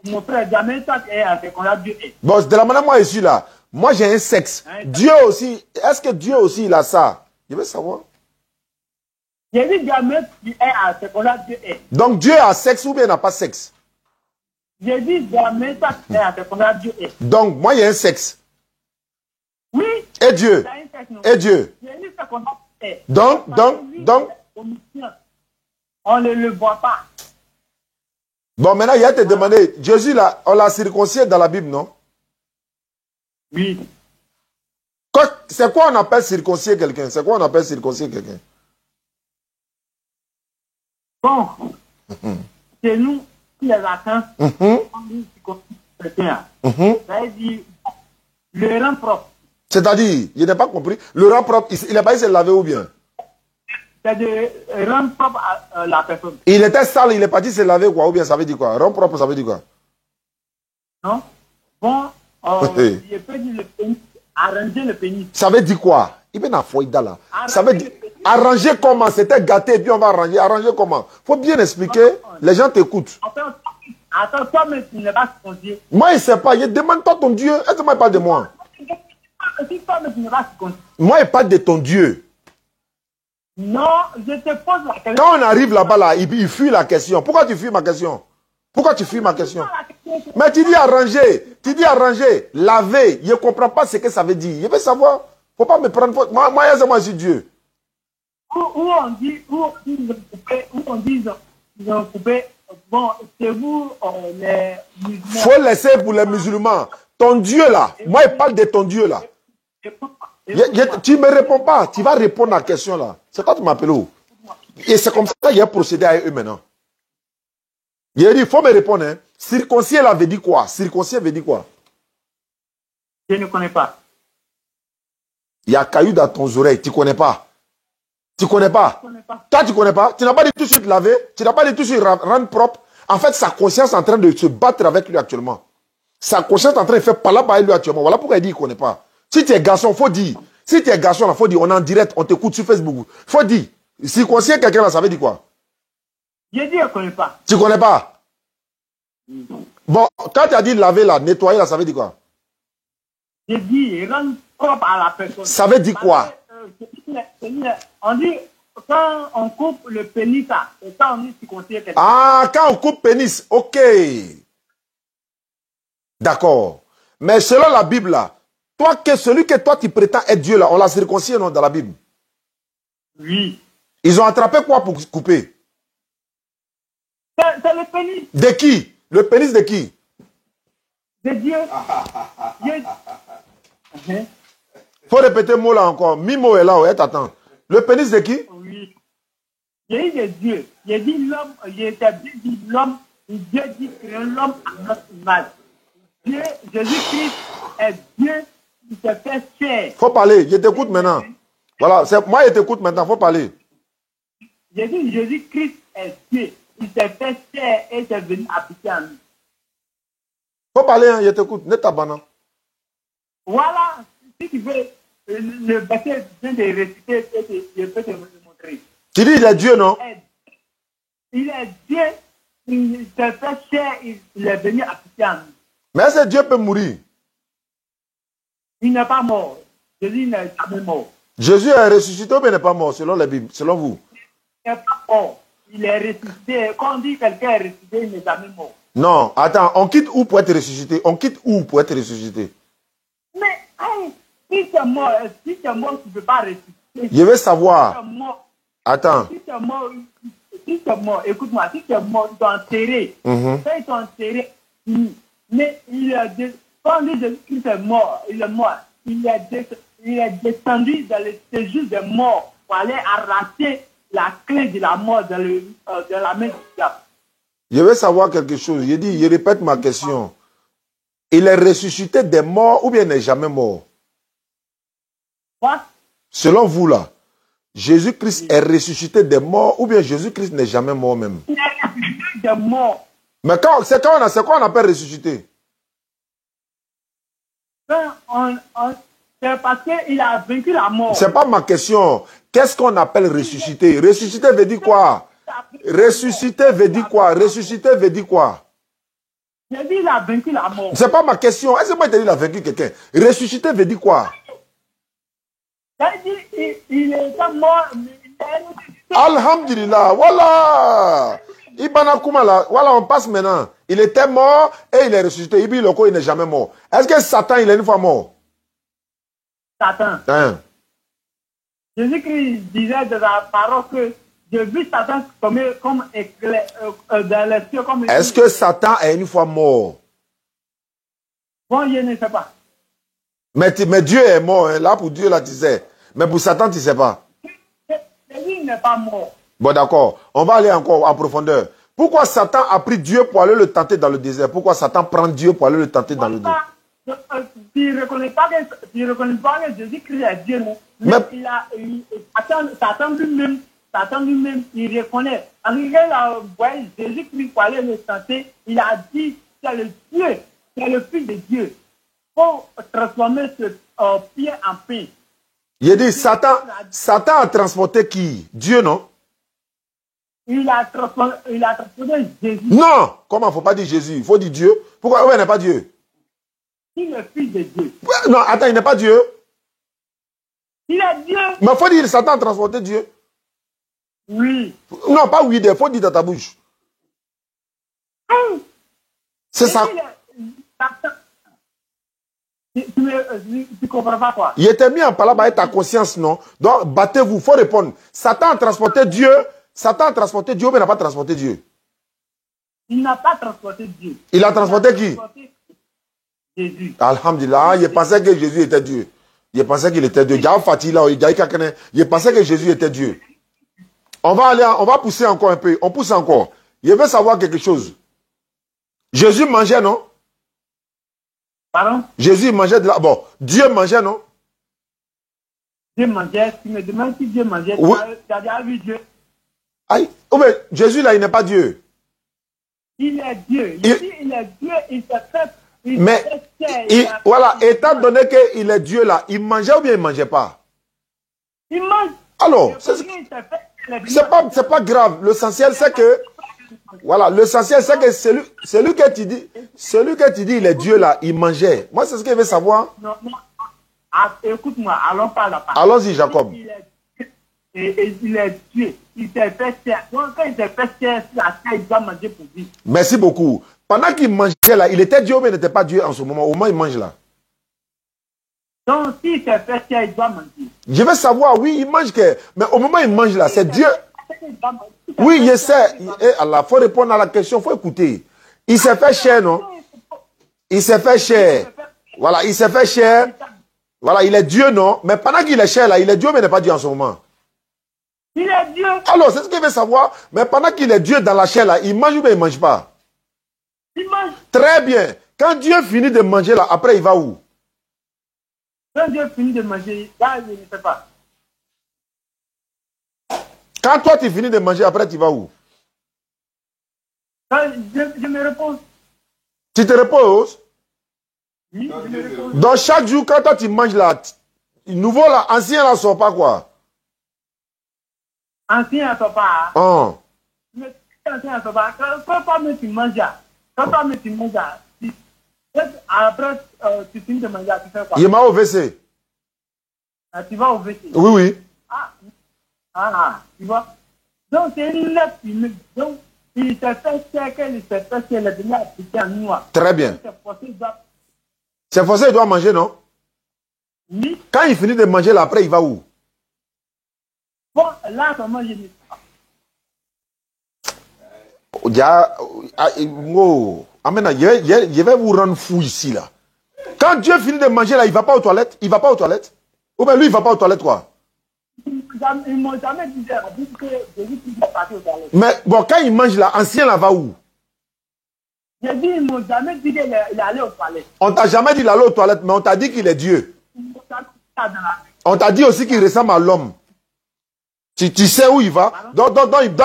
Mon frère, jamais toi est à ce qu'on a Dieu est. Bon, de la manière moi je suis là, moi j'ai un sexe. Dieu aussi, est-ce que Dieu aussi il a ça? Je veux savoir. J'ai dit jamais tu es à ce qu'on a Dieu est. Donc Dieu a sexe ou bien il n'a pas sexe? J'ai dit jamais toi tu es à ce qu'on a Dieu est. Donc moi j'ai un sexe. Oui. Et Dieu? Et Dieu? J'ai dit ce qu'on a est. Donc. On ne le voit pas. Bon, maintenant, il a te demandé, Jésus, là, on l'a circoncis dans la Bible, non? Oui. C'est quoi on appelle circoncier quelqu'un? C'est quoi on appelle circoncier quelqu'un? Bon, c'est nous, les vacances, on dit quelqu'un. Ça veut dire le rang propre. C'est-à-dire, je n'ai pas compris, le rang propre, il n'a pas essayé de laver ou bien? C'est de rendre propre à la personne. Il était sale, il est parti se laver quoi? Ou bien ça veut dire quoi? Rendre propre, ça veut dire quoi? Non? Bon, je peux dire le pénis, arranger le pénis. Ça veut dire quoi? Il peut là. Ça veut dire arranger comment? C'était gâté et puis on va arranger. Arranger comment? Faut bien expliquer. Les gens t'écoutent. Attends, toi-même, tu n'es pas circoncis. Moi, il ne sait pas. Il demande toi ton Dieu. Est-ce que moi, il parle de moi? Moi, il parle de ton Dieu. Non, je te pose la question. Quand on arrive là-bas, là, il fuit la question. Pourquoi tu fuis ma question? Pourquoi tu fuis ma question? Mais tu dis arranger, laver. Je ne comprends pas ce que ça veut dire. Je veux savoir. Il ne faut pas me prendre. Moi, je suis Dieu. Où on dit, ils ont coupé. Bon, c'est vous, les musulmans. Il faut laisser pour les musulmans. Ton Dieu là. Moi, il parle de ton Dieu là. Tu ne me réponds pas. Tu vas répondre à la question là. C'est toi qui m'appelles où? Et c'est comme ça qu'il a procédé à eux maintenant. Il a dit, il faut me répondre. Hein. Circoncier là veut dire quoi? Circoncier veut dire quoi? Je ne connais pas. Il y a caillou dans ton oreille. Tu ne connais pas? Tu ne connais pas? Toi, tu ne connais pas? Tu n'as pas dit tout de suite laver? Tu n'as pas dit tout de suite rendre propre? En fait, sa conscience est en train de se battre avec lui actuellement. Sa conscience est en train de faire parler avec lui actuellement. Voilà pourquoi il dit qu'il ne connaît pas. Si tu es garçon, il faut dire. Si tu es garçon, il faut dire. On est en direct, on t'écoute sur Facebook. Il faut dire. Si tu connais quelqu'un là, ça veut dire quoi? Je dis, je ne connais pas. Tu ne connais pas? Bon, quand tu as dit laver là, nettoyer là, ça veut dire quoi? Je dis, rendre propre à la personne. Ça veut dire quoi? On dit, quand on coupe le pénis, et quand on dit circoncier quelqu'un. Ah, quand on coupe pénis, ok. D'accord. Mais selon la Bible là, celui que toi tu prétends être Dieu là, on l'a circoncis non dans la Bible? Oui. Ils ont attrapé quoi pour couper? C'est le pénis De qui? Le pénis de qui? de Dieu. Dieu. Faut répéter le mot là encore. Mimo est là, ouais, t'attends. Le pénis de qui? Oui. J'ai dit de Dieu. J'ai dit l'homme, j'ai établi dit l'homme, Dieu dit créer l'homme à notre image. Dieu, Jésus-Christ est Dieu qui se fait chair. Faut parler, je t'écoute maintenant. Voilà, moi je t'écoute maintenant, faut parler. J'ai dit Jésus-Christ est Dieu. Il s'est fait chair et est venu habiter en nous. Faut parler, hein, je t'écoute. N'est ta banane. Voilà, si tu veux, le verset vient de réciter, je peux te le montrer. Tu dis il est Dieu, non? Il est Dieu, il s'est fait chair, il est venu habiter en nous. Mais est-ce que Dieu peut mourir? Il n'est pas mort. Jésus n'est jamais mort. Jésus est ressuscité ou bien n'est pas mort, selon la Bible, selon vous? Il n'est pas mort. Il est ressuscité. Quand on dit que quelqu'un est ressuscité, il n'est jamais mort. Non, attends, on quitte où pour être ressuscité? On quitte où pour être ressuscité? Mais si tu es mort, tu ne peux pas ressusciter. Je veux savoir. Attends. Si tu es mort, écoute-moi, si tu es mort, ils t'ont enterré. Quand ils t'ont enterré, mais quand on dit que Jésus est mort, il est mort. Il est descendu dans le séjour des morts pour aller arracher la clé de la mort dans la main du diable. Je veux savoir quelque chose. Je répète ma question. Il est ressuscité des morts ou bien il n'est jamais mort? Quoi? Selon vous là, Jésus-Christ est ressuscité des morts ou bien Jésus-Christ n'est jamais mort même? Il est ressuscité des morts. Mais c'est quoi on appelle ressuscité? C'est parce qu'il a vaincu la mort. C'est pas ma question. Qu'est-ce qu'on appelle ressuscité? Ressuscité veut dire quoi? Ressuscité veut dire quoi? Ressuscité veut dire quoi? J'ai dit il a vaincu la mort. C'est pas ma question. Est-ce que moi je te dis il a vaincu quelqu'un? Ressuscité veut dire quoi? J'ai dit il est mort, mais il est ressuscité. Alhamdulillah, voilà. Ibana Koumala, voilà, on passe maintenant. Il était mort et il est ressuscité. Ibi Loko, il n'est jamais mort. Est-ce que Satan, il est une fois mort? Satan. Hein? Jésus-Christ disait de la parole que j'ai vu Satan comme éclair dans les cieux. Est-ce que Satan est une fois mort? Bon, je ne sais pas. Mais Dieu est mort. Hein. Là, pour Dieu, là, tu sais. Mais pour Satan, tu ne sais pas. Jésus n'est pas mort. Bon, d'accord. On va aller encore en profondeur. Pourquoi Satan a pris Dieu pour aller le tenter dans le désert? Pourquoi Satan prend Dieu pour aller le tenter dans le désert? Tu ne reconnais pas que Jésus-Christ est Dieu, non? Mais Satan lui-même, il reconnaît. En regardant Jésus-Christ pour aller le tenter, il a dit c'est le Dieu, c'est le Fils de Dieu. Pour transformer ce pied en pain. Il a dit Satan a transporté qui? Dieu, non? Il a transporté Jésus. Non! Comment? Il ne faut pas dire Jésus, il faut dire Dieu. Pourquoi il n'est pas Dieu? Il est le Fils de Dieu. Non, attends, il n'est pas Dieu. Il est Dieu. Mais il faut dire Satan a transporté Dieu. Oui. Non, pas oui, il faut dire dans ta bouche. C'est ça. Tu ne comprends pas quoi? Il était mis en parole avec ta conscience, non? Donc, battez-vous, il faut répondre. Satan a transporté Dieu. Satan a transporté Dieu, mais il n'a pas transporté Dieu. Il n'a pas transporté Dieu. Il a transporté qui? Jésus. Alhamdulillah, il pensait que Jésus était Dieu. Il pensait qu'il était Dieu. Il pensait que Jésus était Dieu. On va pousser encore un peu. On pousse encore. Je veux savoir quelque chose. Jésus mangeait, non? Pardon? Jésus mangeait de la... Bon, Dieu mangeait, non? Dieu mangeait. Tu me demandes si Dieu mangeait. Oui. Tu as déjà vu Dieu? Aïe. Oh, mais Jésus, là, il n'est pas Dieu. Il est Dieu. Il est Dieu. Il s'est fait... Voilà, étant donné qu'il est Dieu, là, il mangeait ou bien il ne mangeait pas? Il mange. Alors, c'est pas grave. L'essentiel, c'est que... Voilà, l'essentiel, c'est que celui que tu dis, il est Dieu là, il mangeait. Moi, c'est ce que je veux savoir. Non. Écoute-moi, allons pas là. Allons-y, Jacob. Il est Dieu. Il s'est fait chair. Donc, quand il s'est fait chair, il doit manger pour vivre. Merci beaucoup. Pendant qu'il mangeait là, il était Dieu ou il n'était pas Dieu en ce moment? Au moment où il mange là. Donc, s'il s'est fait chair, il doit manger. Je veux savoir, oui, il mange que... Mais au moment où il mange là, c'est Dieu. Oui, je sais. Eh, Allah, faut répondre à la question, faut écouter. Il s'est fait cher, non? Il s'est fait cher. Voilà, il s'est fait cher. Voilà, il est Dieu, non? Mais pendant qu'il est cher, là, il est Dieu, mais il n'est pas Dieu en ce moment. Il est Dieu. Alors, c'est ce qu'il veut savoir. Mais pendant qu'il est Dieu dans la chair, là, il mange ou bien il ne mange pas? Il mange. Très bien. Quand Dieu finit de manger, là, après, il va où? Quand Dieu finit de manger, là, je ne sais pas. Quand toi, tu finis de manger, après, tu vas où? Quand je me repose. Tu te reposes? Oui, je me repose. Donc, chaque jour, quand toi, tu manges, là, nouveau, là, ancien, là, sort pas, quoi? Ancien à son pas. Oh. Mais ancien à son pas. Quand toi-même tu manges, quand toi-même tu manges, après, tu finis de manger, tu fais quoi? Il m'a au WC. Tu vas au WC. Oui, oui. Tu vois? Donc, c'est une lettre qui donc, il s'est fait cher, il s'est fait cher, il est venu appliquer en noir. Très bien. C'est forcé, il doit manger, non? Oui. Quand il finit de manger, là, après, il va où? Bon, là, comment je dis ça? Je vais vous rendre fou ici, là. Quand Dieu finit de manger, là, il ne va pas aux toilettes? Il ne va pas aux toilettes? Ou bien lui, il ne va pas aux toilettes, quoi? Ils ne m'ont jamais dit ça. Ils que Jésus est parti aux toilettes. Mais bon, quand il mange, là, ancien, là, va où? J'ai dit, ils ne m'ont jamais dit qu'il allait aux toilettes. On t'a jamais dit qu'il allait aux toilettes, mais on t'a dit qu'il est Dieu. On t'a dit aussi qu'il ressemble à l'homme. Tu sais où il va? Donc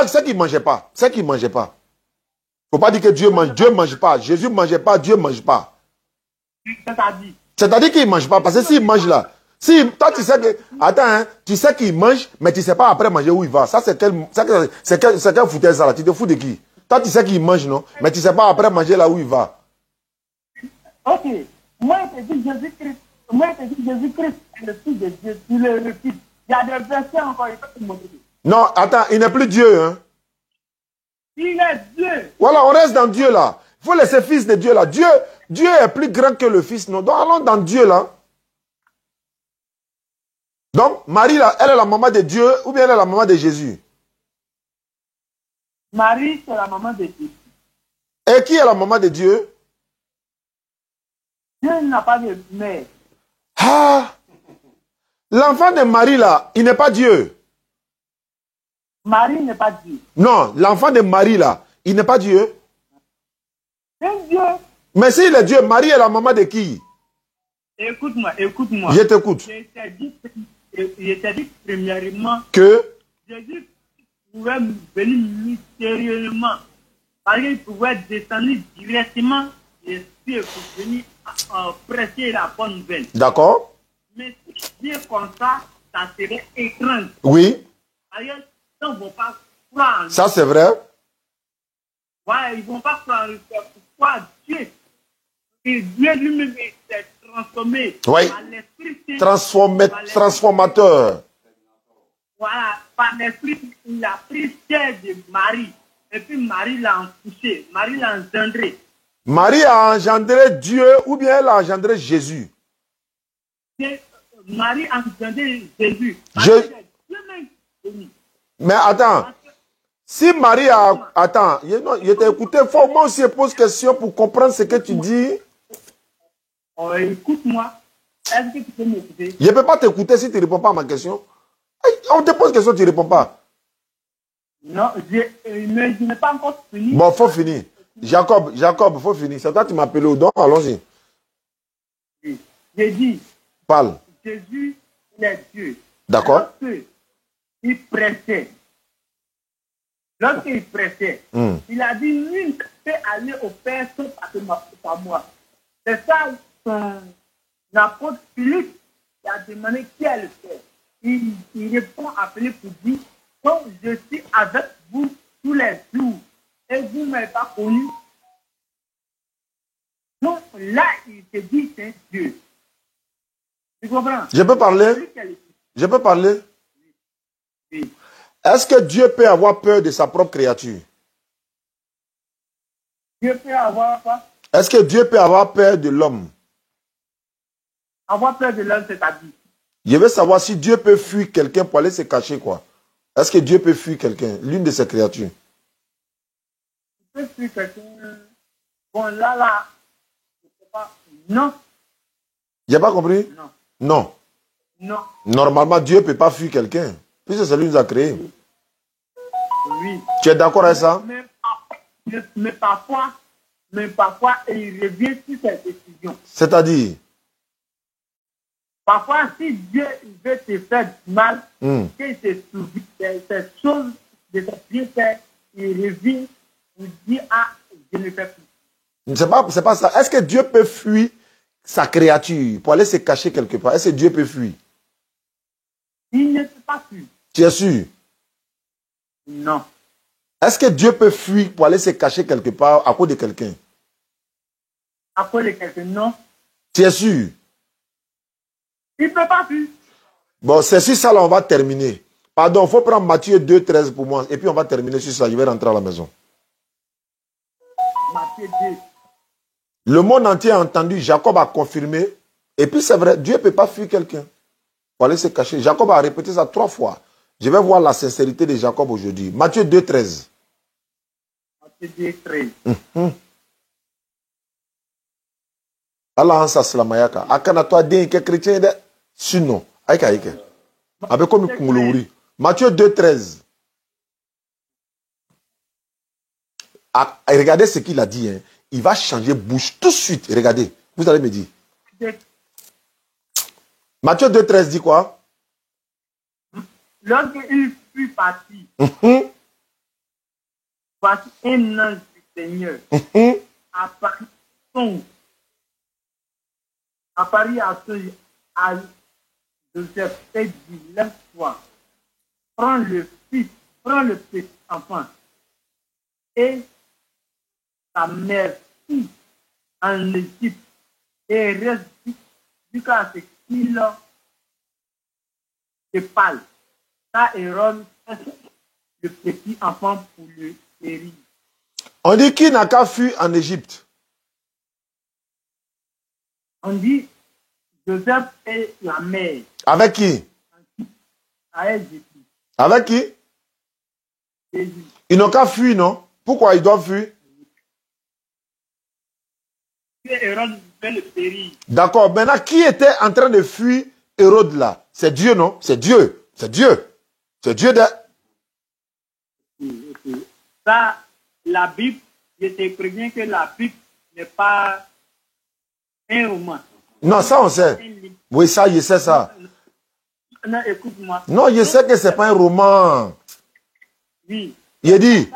c'est qu'il ne mangeait pas. C'est qu'il ne mangeait pas. Il ne faut pas dire que Dieu mange. Dieu ne mange pas. Jésus ne mangeait pas. Dieu ne mange pas. C'est-à-dire qu'il ne mange pas. Parce que s'il mange là, si toi tu sais que. Attends, hein, tu sais qu'il mange, mais tu ne sais pas après manger où il va. Ça, c'est quel foutaise ça là? Tu te fous de qui? Toi tu sais qu'il mange, non? Mais tu ne sais pas après manger là où il va. Ok. Moi, je te dis Jésus-Christ. Moi, je te dis Jésus-Christ est le Fils de Dieu. Tu le répètes. Il y a des versets encore, il faut te montrer. Non, attends, il n'est plus Dieu, hein? Il est Dieu. Voilà, on reste dans Dieu là. Il faut laisser Fils de Dieu là. Dieu est plus grand que le Fils, non? Donc allons dans Dieu là. Donc, Marie là, elle est la maman de Dieu ou bien elle est la maman de Jésus? Marie, c'est la maman de Dieu. Et qui est la maman de Dieu? Dieu n'a pas de mère. Ah! L'enfant de Marie là, il n'est pas Dieu. Marie n'est pas Dieu. Non, l'enfant de Marie là, il n'est pas Dieu. C'est Dieu. Mais s'il est Dieu, Marie est la maman de qui? Écoute-moi, écoute-moi. Je t'écoute. Je t'ai dit premièrement que Jésus pouvait venir mystérieusement. Parce qu'il pouvait descendre directement les cieux pour venir prêcher la bonne nouvelle. D'accord. Mais si bien comme ça serait étrange. Oui. D'ailleurs, ils ne vont pas croire. Ça, c'est vrai. Ouais, ils ne vont pas croire. Pourquoi Dieu? Et Dieu lui-même s'est transformé oui. par l'Esprit transformateur. Voilà, par l'Esprit, il a pris chair de Marie. Et puis Marie l'a poussé, Marie l'a engendré. Marie a engendré Dieu ou bien elle a engendré Jésus? Marie a engendré Jésus. Mais attends, si Marie a... Attends, je t'ai écouté, faut moi aussi pose question pour comprendre ce que tu dis. Oh, écoute-moi. Est-ce que tu peux m'écouter? Je ne peux pas t'écouter si tu ne réponds pas à ma question. On te pose une question, tu ne réponds pas. Non, mais je n'ai pas encore fini. Bon, il faut finir. Jacob, il faut finir. C'est toi qui m'as appelé au don, allons-y. J'ai dit, parle. Jésus, il est Dieu. D'accord. Lorsqu'il prêchait, il a dit, nul ne peut aller au Père sauf par moi. C'est ça, son apôtre Philippe a demandé qui est le Père. Il répond à Philippe pour dire, donc je suis avec vous tous les jours et vous ne m'avez pas connu. Donc là, il te dit c'est Dieu. Tu comprends? Je peux parler? Je peux parler? Oui. Est-ce que Dieu peut avoir peur de sa propre créature? Dieu peut avoir quoi? Est-ce que Dieu peut avoir peur de l'homme? Avoir peur de l'homme, c'est-à-dire? Je veux savoir si Dieu peut fuir quelqu'un pour aller se cacher, quoi. Est-ce que Dieu peut fuir quelqu'un, l'une de ses créatures? Il peut fuir quelqu'un. Bon, là, je sais pas. Non. Il n'a pas compris? Non. Non. Non. Normalement, Dieu ne peut pas fuir quelqu'un, puisque c'est lui qui nous a créés. Oui. Tu es d'accord avec ça? Mais parfois, il revient sur cette décision. C'est-à-dire? Parfois, si Dieu veut te faire du mal, qu'il se souvient de cette chose, de cette bienfait, il revient pour dire, ah, je ne fais plus. C'est pas ça. Est-ce que Dieu peut fuir sa créature pour aller se cacher quelque part? Est-ce que Dieu peut fuir? Il ne peut pas fuir. Tu es sûr? Non. Est-ce que Dieu peut fuir pour aller se cacher quelque part à cause de quelqu'un? À cause de quelqu'un, non. Tu es sûr? Il ne peut pas fuir. Bon, c'est sur ça là on va terminer. Pardon, il faut prendre Matthieu 2, 13 pour moi. Et puis on va terminer sur ça. Je vais rentrer à la maison. Matthieu 2. Le monde entier a entendu. Jacob a confirmé. Et puis c'est vrai, Dieu ne peut pas fuir quelqu'un pour aller se cacher. Jacob a répété ça 3 fois. Je vais voir la sincérité de Jacob aujourd'hui. Matthieu 2, 13. Matthieu 2, 13. Allah ansa slamayaka. Akana toi den ke chrétien de sinon. Aïka aïka. Avec comme Kunguluri. Matthieu 2, 13. Regardez ce qu'il a dit. Hein. Il va changer bouche tout de suite. Regardez. Vous allez me dire. Matthieu 2, 13 dit quoi? Lorsqu'il fut parti, voici un ange du Seigneur apparut à Joseph et dit, lève-toi, prends le petit enfant et ta mère fille en Égypte et reste jusqu'à ce qu'il te parle. Car Hérode le petit enfant pour le périr. On dit qui n'a qu'à fuir en Égypte? On dit Joseph et la mère. Avec qui? Avec Jésus. Avec qui? Jésus. Ils n'ont qu'à fuir, non? Pourquoi ils doivent fuir? Hérode fait le périr. D'accord. Maintenant, qui était en train de fuir Hérode là? C'est Dieu, non? C'est Dieu. C'est Dieu. C'est Dieu de... Ça, la Bible, je te préviens que la Bible n'est pas un roman. Non, ça on sait. Oui, ça, je sais ça. Non, écoute-moi. Non, je sais que ce n'est pas un roman. Oui. Il dit.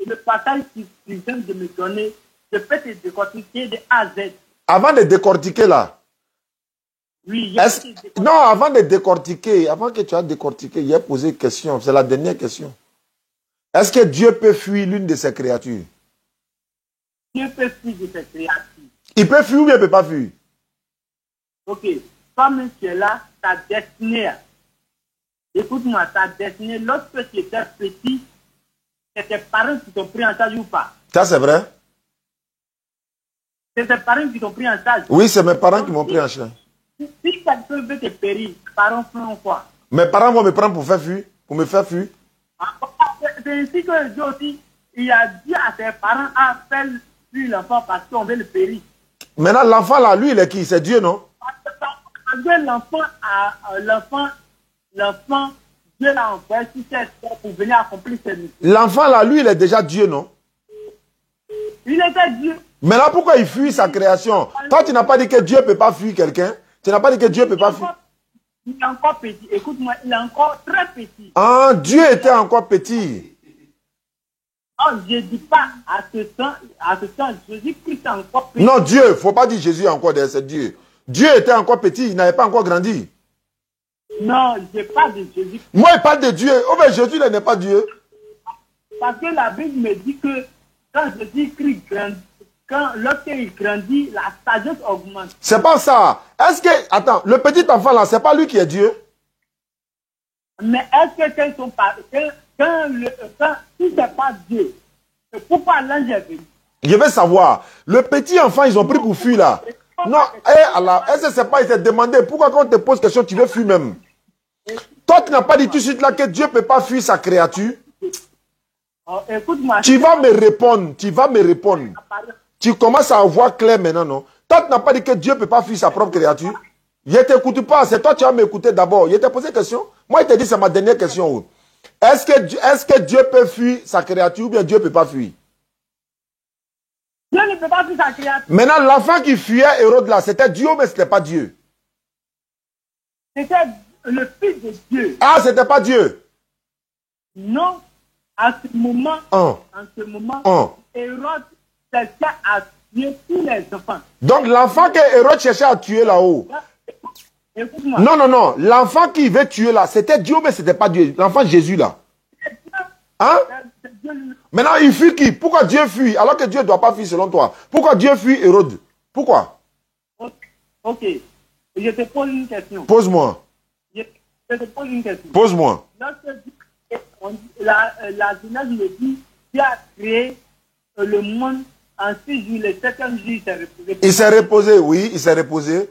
Le passage qui vient de me donner, je peux te décortiquer de A à Z. Avant de décortiquer là. Oui, non, avant de décortiquer, avant que tu aies décortiqué, il a posé une question. C'est la dernière question. Est-ce que Dieu peut fuir l'une de ses créatures? Dieu peut fuir de ses créatures. Il peut fuir ou il ne peut pas fuir? Ok. Comme tu es là, ta destinée. Écoute-moi, ta destinée, lorsque tu étais petit, c'est tes parents qui t'ont pris en charge ou pas? Ça, c'est vrai? C'est tes parents qui t'ont pris en charge? Oui, c'est mes parents qui m'ont pris en charge. Si quelqu'un veut te périr, tes parents font quoi? Mes parents vont me prendre pour faire fuir, pour me faire fuir. C'est ainsi que Dieu aussi, il a dit à ses parents à faire fuir l'enfant parce qu'on veut le périr. Maintenant, l'enfant là, lui, il est qui? C'est Dieu, non? Parce que l'enfant, Dieu l'a envoyé sur cette terre pour venir accomplir ses missions. L'enfant là, lui, il est déjà Dieu, non? Il était Dieu. Maintenant, pourquoi il fuit sa création? Toi, tu n'as pas dit que Dieu ne peut pas fuir quelqu'un? Tu n'as pas dit que Dieu ne peut pas fuir? Il est encore petit. Écoute-moi, il est encore très petit. Ah, Dieu était encore petit. Oh, je ne dis pas à ce temps, Jésus-Christ est encore petit. Non, Dieu, il ne faut pas dire Jésus encore, c'est Dieu. Dieu était encore petit, il n'avait pas encore grandi. Non, je parle de Jésus. Moi, il parle de Dieu. Oh, mais Jésus n'est pas Dieu. Parce que la Bible me dit que quand Jésus-Christ grandit, lorsqu'il grandit, la sagesse augmente. C'est pas ça. Est-ce que, attends, le petit enfant là, c'est pas lui qui est Dieu? Mais est-ce que quand ils sont pas, si c'est pas Dieu, pourquoi l'ange est venu? Je veux savoir. Le petit enfant, ils ont pris pour fuir là. Non, Allah, est-ce que c'est pas, il s'est demandé pourquoi quand on te pose question, tu veux fuir même? Toi, tu n'as pas dit tout de suite là que Dieu ne peut pas fuir sa créature. Écoute-moi. Tu vas me répondre, tu vas me répondre. Tu commences à voir clair maintenant, non? Toi, tu n'as pas dit que Dieu ne peut pas fuir sa propre créature. Je ne t'écoute pas, c'est toi qui vas m'écouter d'abord. Je t'ai posé une question. Moi, je t'ai dit, c'est ma dernière question. Est-ce que Dieu peut fuir sa créature ou bien Dieu ne peut pas fuir? Dieu ne peut pas fuir sa créature. Maintenant, l'enfant qui fuyait Hérode là, c'était Dieu, mais ce n'était pas Dieu. C'était le fils de Dieu. Ah, ce n'était pas Dieu. Non, à ce moment, Hérode cherchait à tuer tous les enfants. Donc, l'enfant que Hérode cherchait à tuer là-haut. Écoute-moi. Non, non, non. L'enfant qui veut tuer là, c'était Dieu, mais ce n'était pas Dieu. L'enfant Jésus là. Hein? Maintenant, il fuit qui? Pourquoi Dieu fuit alors que Dieu ne doit pas fuir selon toi? Pourquoi Dieu fuit Hérode? Pourquoi? Ok. Je te pose une question. Pose-moi. Je te pose une question. Pose-moi. La Genèse me dit Dieu a créé le monde en 6 jours. Le 7e jour, il s'est reposé. Il s'est reposé, oui, il s'est reposé.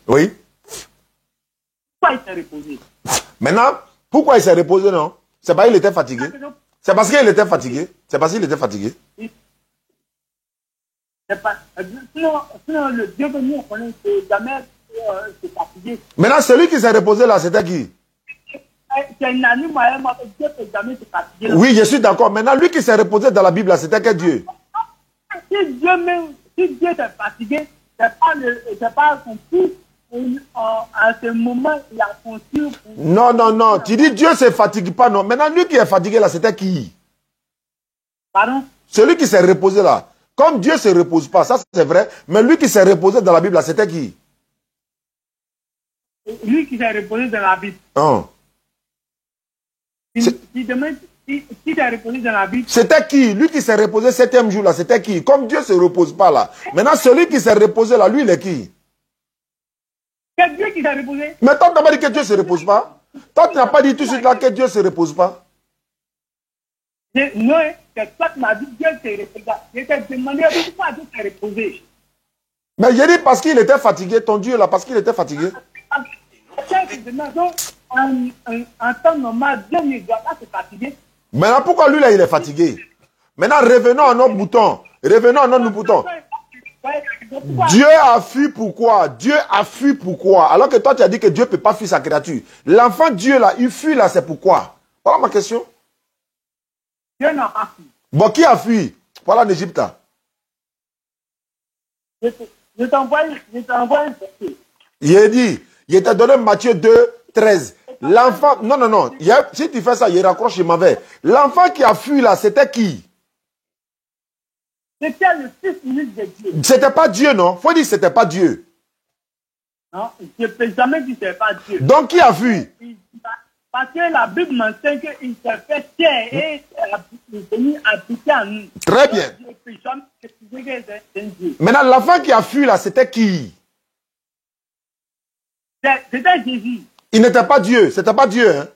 Oui. Pourquoi il s'est reposé? Maintenant, pourquoi il s'est reposé, non? C'est parce qu'il était fatigué. C'est parce qu'il était fatigué. C'est parce qu'il était fatigué. Sinon, le Dieu que nous connaissons, jamais c'est fatigué. Maintenant, celui qui s'est reposé là, c'était qui? C'est un animal, Dieu ne peut jamais se fatiguer. Oui, je suis d'accord. Maintenant, lui qui s'est reposé dans la Bible là, c'était quel Dieu? Si Dieu s'est fatigué, c'est pas son fils. À ce moment, il a conçu. Non, non, non. Tu dis Dieu ne se fatigue pas, non. Maintenant, lui qui est fatigué là, c'était qui? Pardon? Celui qui s'est reposé là. Comme Dieu ne se repose pas, ça c'est vrai. Mais lui qui s'est reposé dans la Bible là, c'était qui? Lui qui s'est reposé dans la Bible. Hein? Si s'est reposé dans la Bible. C'était qui? Lui qui s'est reposé 7e jour là, c'était qui? Comme Dieu ne se repose pas là. Maintenant, celui qui s'est reposé là, lui, il est qui? C'est Dieu qui s'est reposé. Mais toi, tu n'as pas dit que Dieu ne se repose pas? Toi, tu n'as pas dit tout de suite là que Dieu ne se repose pas? Non, c'est toi qui m'as dit Dieu se repose. Je t'ai demandé pourquoi Dieu s'est reposé. Mais j'ai dit parce qu'il était fatigué, ton Dieu là, parce qu'il était fatigué. En temps normal, Dieu ne doit pas se fatiguer. Maintenant, pourquoi lui là, il est fatigué? Maintenant, revenons à nos boutons. Revenons à nos boutons. Dieu a fui pourquoi? Dieu a fui pourquoi? Alors que toi, tu as dit que Dieu ne peut pas fuir sa créature. L'enfant Dieu là, il fuit là, c'est pourquoi? Voilà ma question. Dieu n'a pas fui. Bon, qui a fui? Voilà l'Égypte là. Je t'envoie un verset. Il t'a donné Matthieu 2, 13. L'enfant, non, non, non. Si tu fais ça, il raccroche, je m'en vais. L'enfant qui a fui là, c'était qui? C'était le fils unique de Dieu. C'était pas Dieu, non? Faut dire que c'était pas Dieu. Non, je ne peux jamais dire que ce n'est pas Dieu. Donc qui a fui? Parce que la Bible mentionne qu'il s'est fait chair et il est venu habiter en nous. Très bien. Je ne peux jamais dire que c'est un Dieu. Maintenant, l'enfant qui a fui là, c'était qui? C'était Jésus. Il n'était pas Dieu. C'était pas Dieu, hein?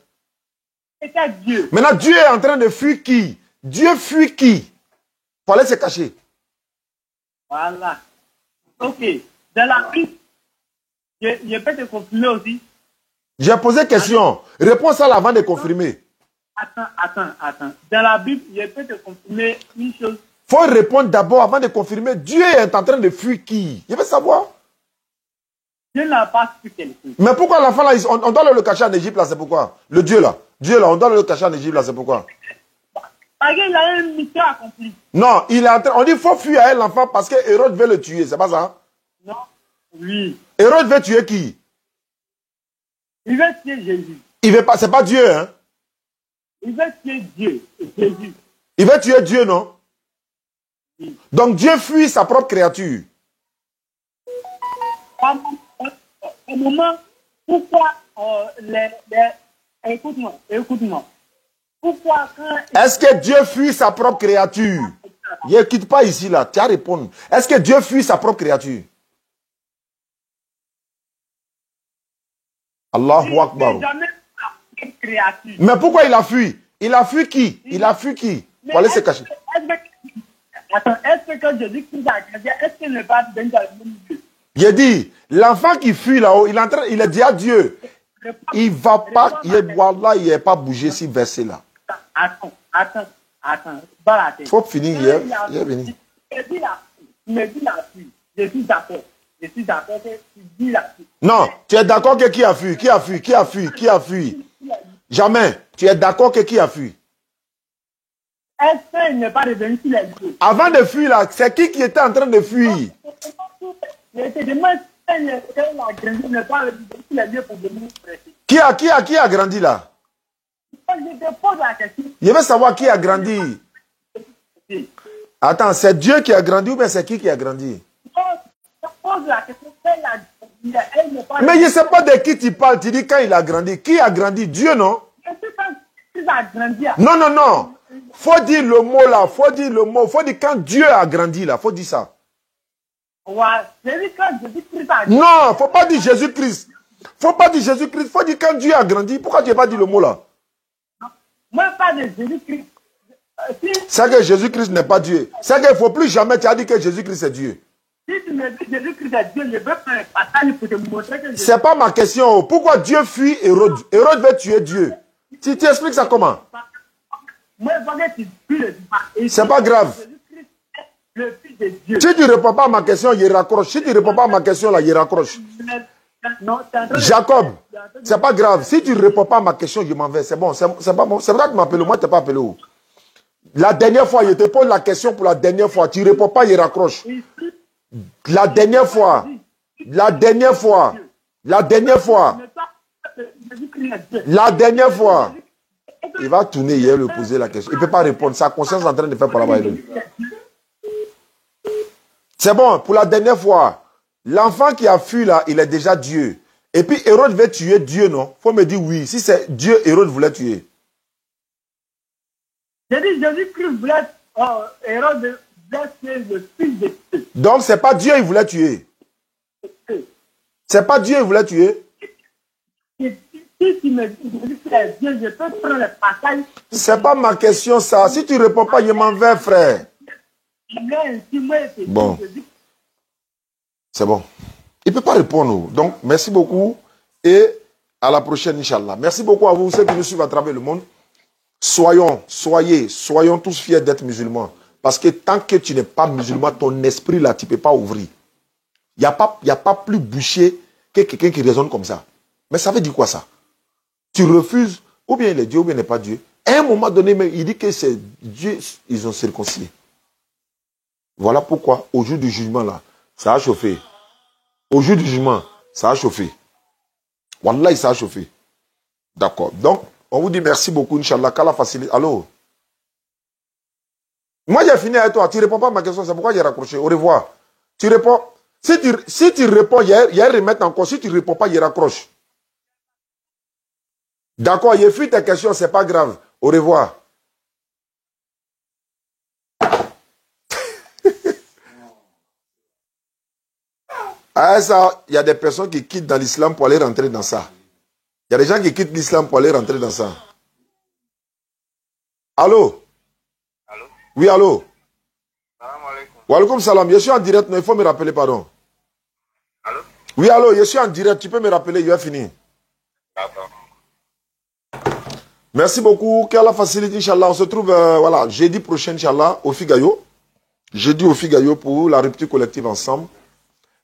C'était Dieu. Maintenant, Dieu est en train de fuir qui? Dieu fuit qui? Il faut aller se cacher. Voilà. Ok. Dans la Bible, je peux te confirmer aussi. J'ai posé question. Réponds ça là avant de confirmer. Attends. Dans la Bible, je peux te confirmer une chose. Il faut répondre d'abord avant de confirmer. Dieu est en train de fuir qui? Je veux savoir. Dieu n'a pas fui quelqu'un. Mais pourquoi l'enfant là, on doit le cacher en Égypte là, c'est pourquoi? Le Dieu là, on doit le cacher en Égypte là, c'est pourquoi? Parce qu'il a une mission accomplie. Non, il est en train, on dit qu'il faut fuir à elle l'enfant parce que Hérode veut le tuer, c'est pas ça? Non, oui. Hérode veut tuer qui? Il veut tuer Jésus. Il veut pas, c'est pas Dieu, hein? Il veut tuer Dieu, Jésus. Il veut tuer Dieu, non? Oui. Donc Dieu fuit sa propre créature. Au moment, pourquoi écoute-moi. Pourquoi quand... Est-ce que Dieu fuit sa propre créature? Ne quitte pas ici, là. Tu as à répondre. Est-ce que Dieu fuit sa propre créature? Allahu Akbar. Mais pourquoi il a fui? Il a fui qui? Il a fui qui? Pour aller se cacher. Attends, est-ce que Jésus-Christ a créé? Est-ce qu'il n'est pas dans le même Dieu? J'ai dit, l'enfant qui fuit là-haut, il est déjà Dieu. Il ne va pas, voilà, il n'est pas bougé si verset-là. Attends. Il faut finir, il est venu. Me dis la fille. Je suis d'accord. Je suis d'accord que tu dis la fille. Non, tu es d'accord que qui a fui? Qui a fui? Qui a fui? Qui a fui? Jamais. Tu es d'accord que qui a fui? Est-ce qu'il n'est pas revenu sur les lieux? Avant de fuir là, c'est qui était en train de fuir? Je te demande si la grandi n'est pas revenu sur les lieux pour venir prêter. Qui a grandi là? Je te pose la question. Je veux savoir qui a grandi. Attends, c'est Dieu qui a grandi ou bien c'est qui a grandi? Je pose la question. Mais je ne sais pas de qui tu parles. Tu dis quand il a grandi. Qui a grandi? Dieu, non? Non. Faut dire le mot là. Faut dire le mot. Faut dire quand Dieu a grandi là. Faut dire ça. Non, faut pas dire Jésus-Christ. Faut pas dire Jésus-Christ. Faut dire quand Dieu a grandi. Pourquoi tu n'as pas dit le mot là? Moi, pas de Jésus-Christ. C'est que Jésus-Christ n'est pas Dieu. C'est qu'il ne faut plus jamais tu as dit que Jésus-Christ est Dieu. Si tu me dis Jésus-Christ est Dieu, je veux faire un passage pour te montrer que c'est pas ma question. Pourquoi Dieu fuit Hérode? Hérode veut tuer Dieu. Tu expliques ça comment? C'est pas grave. Le fils de Dieu. Si tu ne réponds pas à ma question, il raccroche. Si tu ne réponds pas à ma question, là, il raccroche. Jacob, c'est pas grave. Si tu ne réponds pas à ma question, je m'en vais. C'est bon. C'est pas bon. C'est vrai que tu m'appelles. Moi, tu n'es pas appelé où? La dernière fois, je te pose la question pour la dernière fois. Tu ne réponds pas, il raccroche. La dernière fois. La dernière fois. La dernière fois. La dernière fois. Il va tourner hier, lui poser la question. Il ne peut pas répondre. Sa conscience est en train de faire par là-bas. C'est bon, pour la dernière fois. L'enfant qui a fui là, il est déjà Dieu. Et puis Hérode veut tuer Dieu, non? Il faut me dire oui. Si c'est Dieu, Hérode voulait tuer. J'ai dit Jésus-Christ voulait, Hérode voulait tuer le fils de Dieu. Donc c'est pas Dieu il voulait tuer. C'est pas Dieu il voulait tuer. Si tu me dis que c'est Dieu, je peux prendre le passage. C'est pas ma question ça. Si tu ne réponds pas, je m'en vais, frère. Bon. C'est bon. Il ne peut pas répondre. Donc, merci beaucoup. Et à la prochaine, Inch'Allah. Merci beaucoup à vous, ceux qui nous suivent à travers le monde. Soyons tous fiers d'être musulmans. Parce que tant que tu n'es pas musulman, ton esprit là, tu ne peux pas ouvrir. Il n'y a pas plus bouché que quelqu'un qui raisonne comme ça. Mais ça veut dire quoi ça? Tu refuses, ou bien il est Dieu, ou bien il n'est pas Dieu. À un moment donné, il dit que c'est Dieu, ils ont circoncis. Voilà pourquoi, au jour du jugement là, ça a chauffé. Au jour du jugement, ça a chauffé. Wallah, ça a chauffé. D'accord. Donc, on vous dit merci beaucoup, Inch'Allah, qu'Allah facilite. Allô? Moi, j'ai fini avec toi. Tu ne réponds pas à ma question, c'est pourquoi j'ai raccroché. Au revoir. Tu réponds. Si tu réponds, il y a un remède encore. Si tu ne réponds pas, il raccroche. D'accord, il fuit tes questions, c'est pas grave. Au revoir. Ah, ça, il y a des personnes qui quittent dans l'islam pour aller rentrer dans ça. Il y a des gens qui quittent l'islam pour aller rentrer dans ça. Allô? Allô? Oui, allô? Salam alaikum. Wa alaikum salam. Je suis en direct, non, il faut me rappeler, pardon. Allô? Oui, allô, je suis en direct, tu peux me rappeler, il va finir. D'accord. Merci beaucoup, qu'Allah facilite, Inch'Allah. On se trouve, voilà, jeudi prochain, Inch'Allah, au Figayo. Jeudi au Figayo pour la rupture collective ensemble.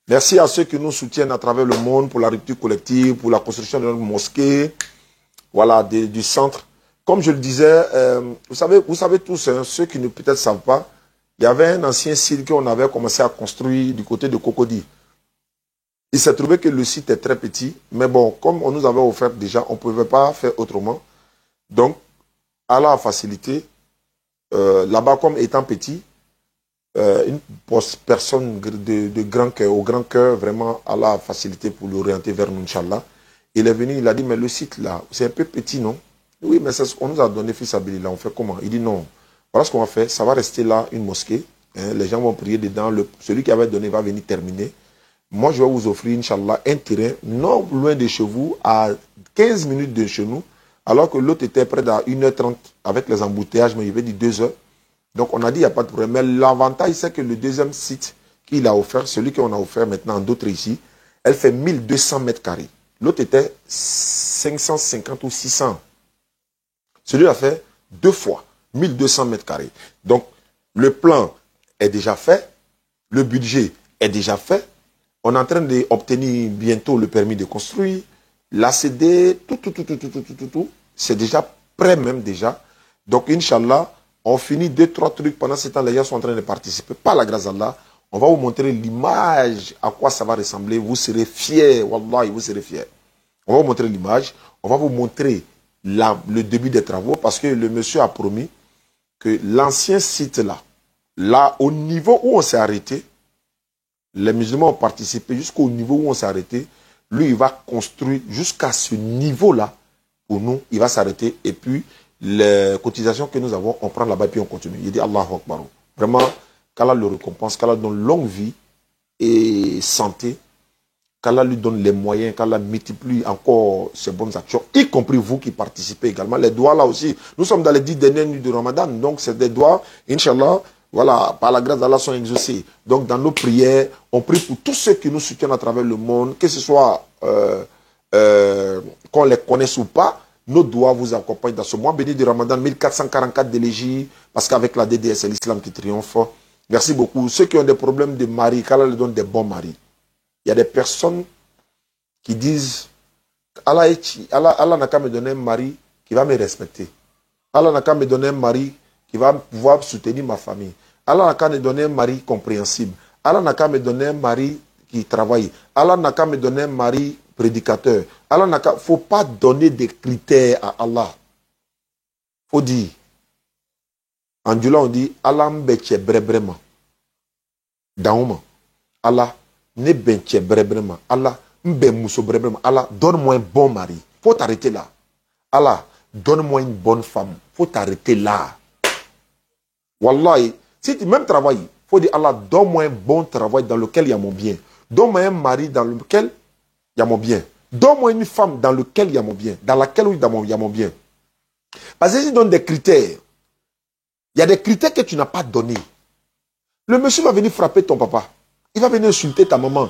Merci à ceux qui nous soutiennent à travers le monde pour la rupture collective, pour la construction de notre mosquée, voilà, du centre. Comme je le disais, vous savez tous, hein, ceux qui ne peut-être savent pas, il y avait un ancien site qu'on avait commencé à construire du côté de Cocody. Il s'est trouvé que le site est très petit, mais bon, comme on nous avait offert déjà, on ne pouvait pas faire autrement. Donc, Allah a facilité, là-bas comme étant petit, une personne de grand cœur, au grand cœur, vraiment, Allah a facilité pour l'orienter vers nous, Inch'Allah. Il est venu, il a dit, mais le site là, c'est un peu petit, non? Oui, mais c'est ce qu'on nous a donné, fils Abilillah, on fait comment? Il dit non, voilà ce qu'on va faire, ça va rester là, une mosquée, hein, les gens vont prier dedans, celui qui avait donné va venir terminer. Moi, je vais vous offrir, Inch'Allah, un terrain non loin de chez vous, à 15 minutes de chez nous, alors que l'autre était près d'à 1h30 avec les embouteillages, mais il avait dit 2 heures. Donc, on a dit, il n'y a pas de problème. Mais l'avantage, c'est que le deuxième site qu'il a offert, celui qu'on a offert maintenant, d'autres ici, elle fait 1200 mètres carrés. L'autre était 550 ou 600. Celui-là fait 2 fois 1200 mètres carrés. Donc, le plan est déjà fait. Le budget est déjà fait. On est en train d'obtenir bientôt le permis de construire. L'ACD, tout. C'est déjà prêt même déjà. Donc, Inch'Allah, on finit 2-3 trucs. Pendant ce temps, les gens sont en train de participer. Par la grâce d'Allah, on va vous montrer l'image, à quoi ça va ressembler. Vous serez fiers. Wallahi, vous serez fiers. On va vous montrer l'image. On va vous montrer le début des travaux. Parce que le monsieur a promis que l'ancien site là, au niveau où on s'est arrêté, les musulmans ont participé jusqu'au niveau où on s'est arrêté. Lui, il va construire jusqu'à ce niveau-là. Pour nous, il va s'arrêter. Et puis, les cotisations que nous avons, on prend là-bas et puis on continue. Il dit Allahu Akbar. Vraiment, qu'Allah le récompense, qu'Allah donne longue vie et santé, qu'Allah lui donne les moyens, qu'Allah multiplie encore ses bonnes actions, y compris vous qui participez également. Les doigts là aussi. Nous sommes dans les 10 dernières nuits du Ramadan, donc c'est des doigts, Inch'Allah, voilà, par la grâce d'Allah sont exaucés. Donc dans nos prières, on prie pour tous ceux qui nous soutiennent à travers le monde, que ce soit qu'on les connaisse ou pas. Nos doigts vous accompagnent dans ce mois béni du Ramadan, 1444 de l'Égypte, parce qu'avec la DDS, c'est l'islam qui triomphe. Merci beaucoup. Ceux qui ont des problèmes de mari, qu'Allah leur donne des bons maris. Il y a des personnes qui disent Allah n'a qu'à me donner un mari qui va me respecter. Allah n'a qu'à me donner un mari qui va pouvoir soutenir ma famille. Allah n'a qu'à me donner un mari compréhensible. Allah n'a qu'à me donner un mari qui travaille. Allah n'a qu'à me donner un mari prédicateur. Allah n'a qu'à... faut pas donner des critères à Allah. Faut dire. En Djoula, on dit Allah m'betche brebrema. Daouma. Allah ne benche brebrema. Allah m'be mousso brebrema. Allah, donne-moi un bon mari. Faut t'arrêter là. Allah, donne-moi une bonne femme. Faut t'arrêter là. Wallahi, si tu même travailles, faut dire Allah, donne-moi un bon travail dans lequel il y a mon bien. Donne-moi un mari dans lequel il y a mon bien. Donne-moi une femme dans lequel il y a mon bien. Dans laquelle il y a mon bien. Parce que si tu donnes des critères, il y a des critères que tu n'as pas donnés. Le monsieur va venir frapper ton papa. Il va venir insulter ta maman.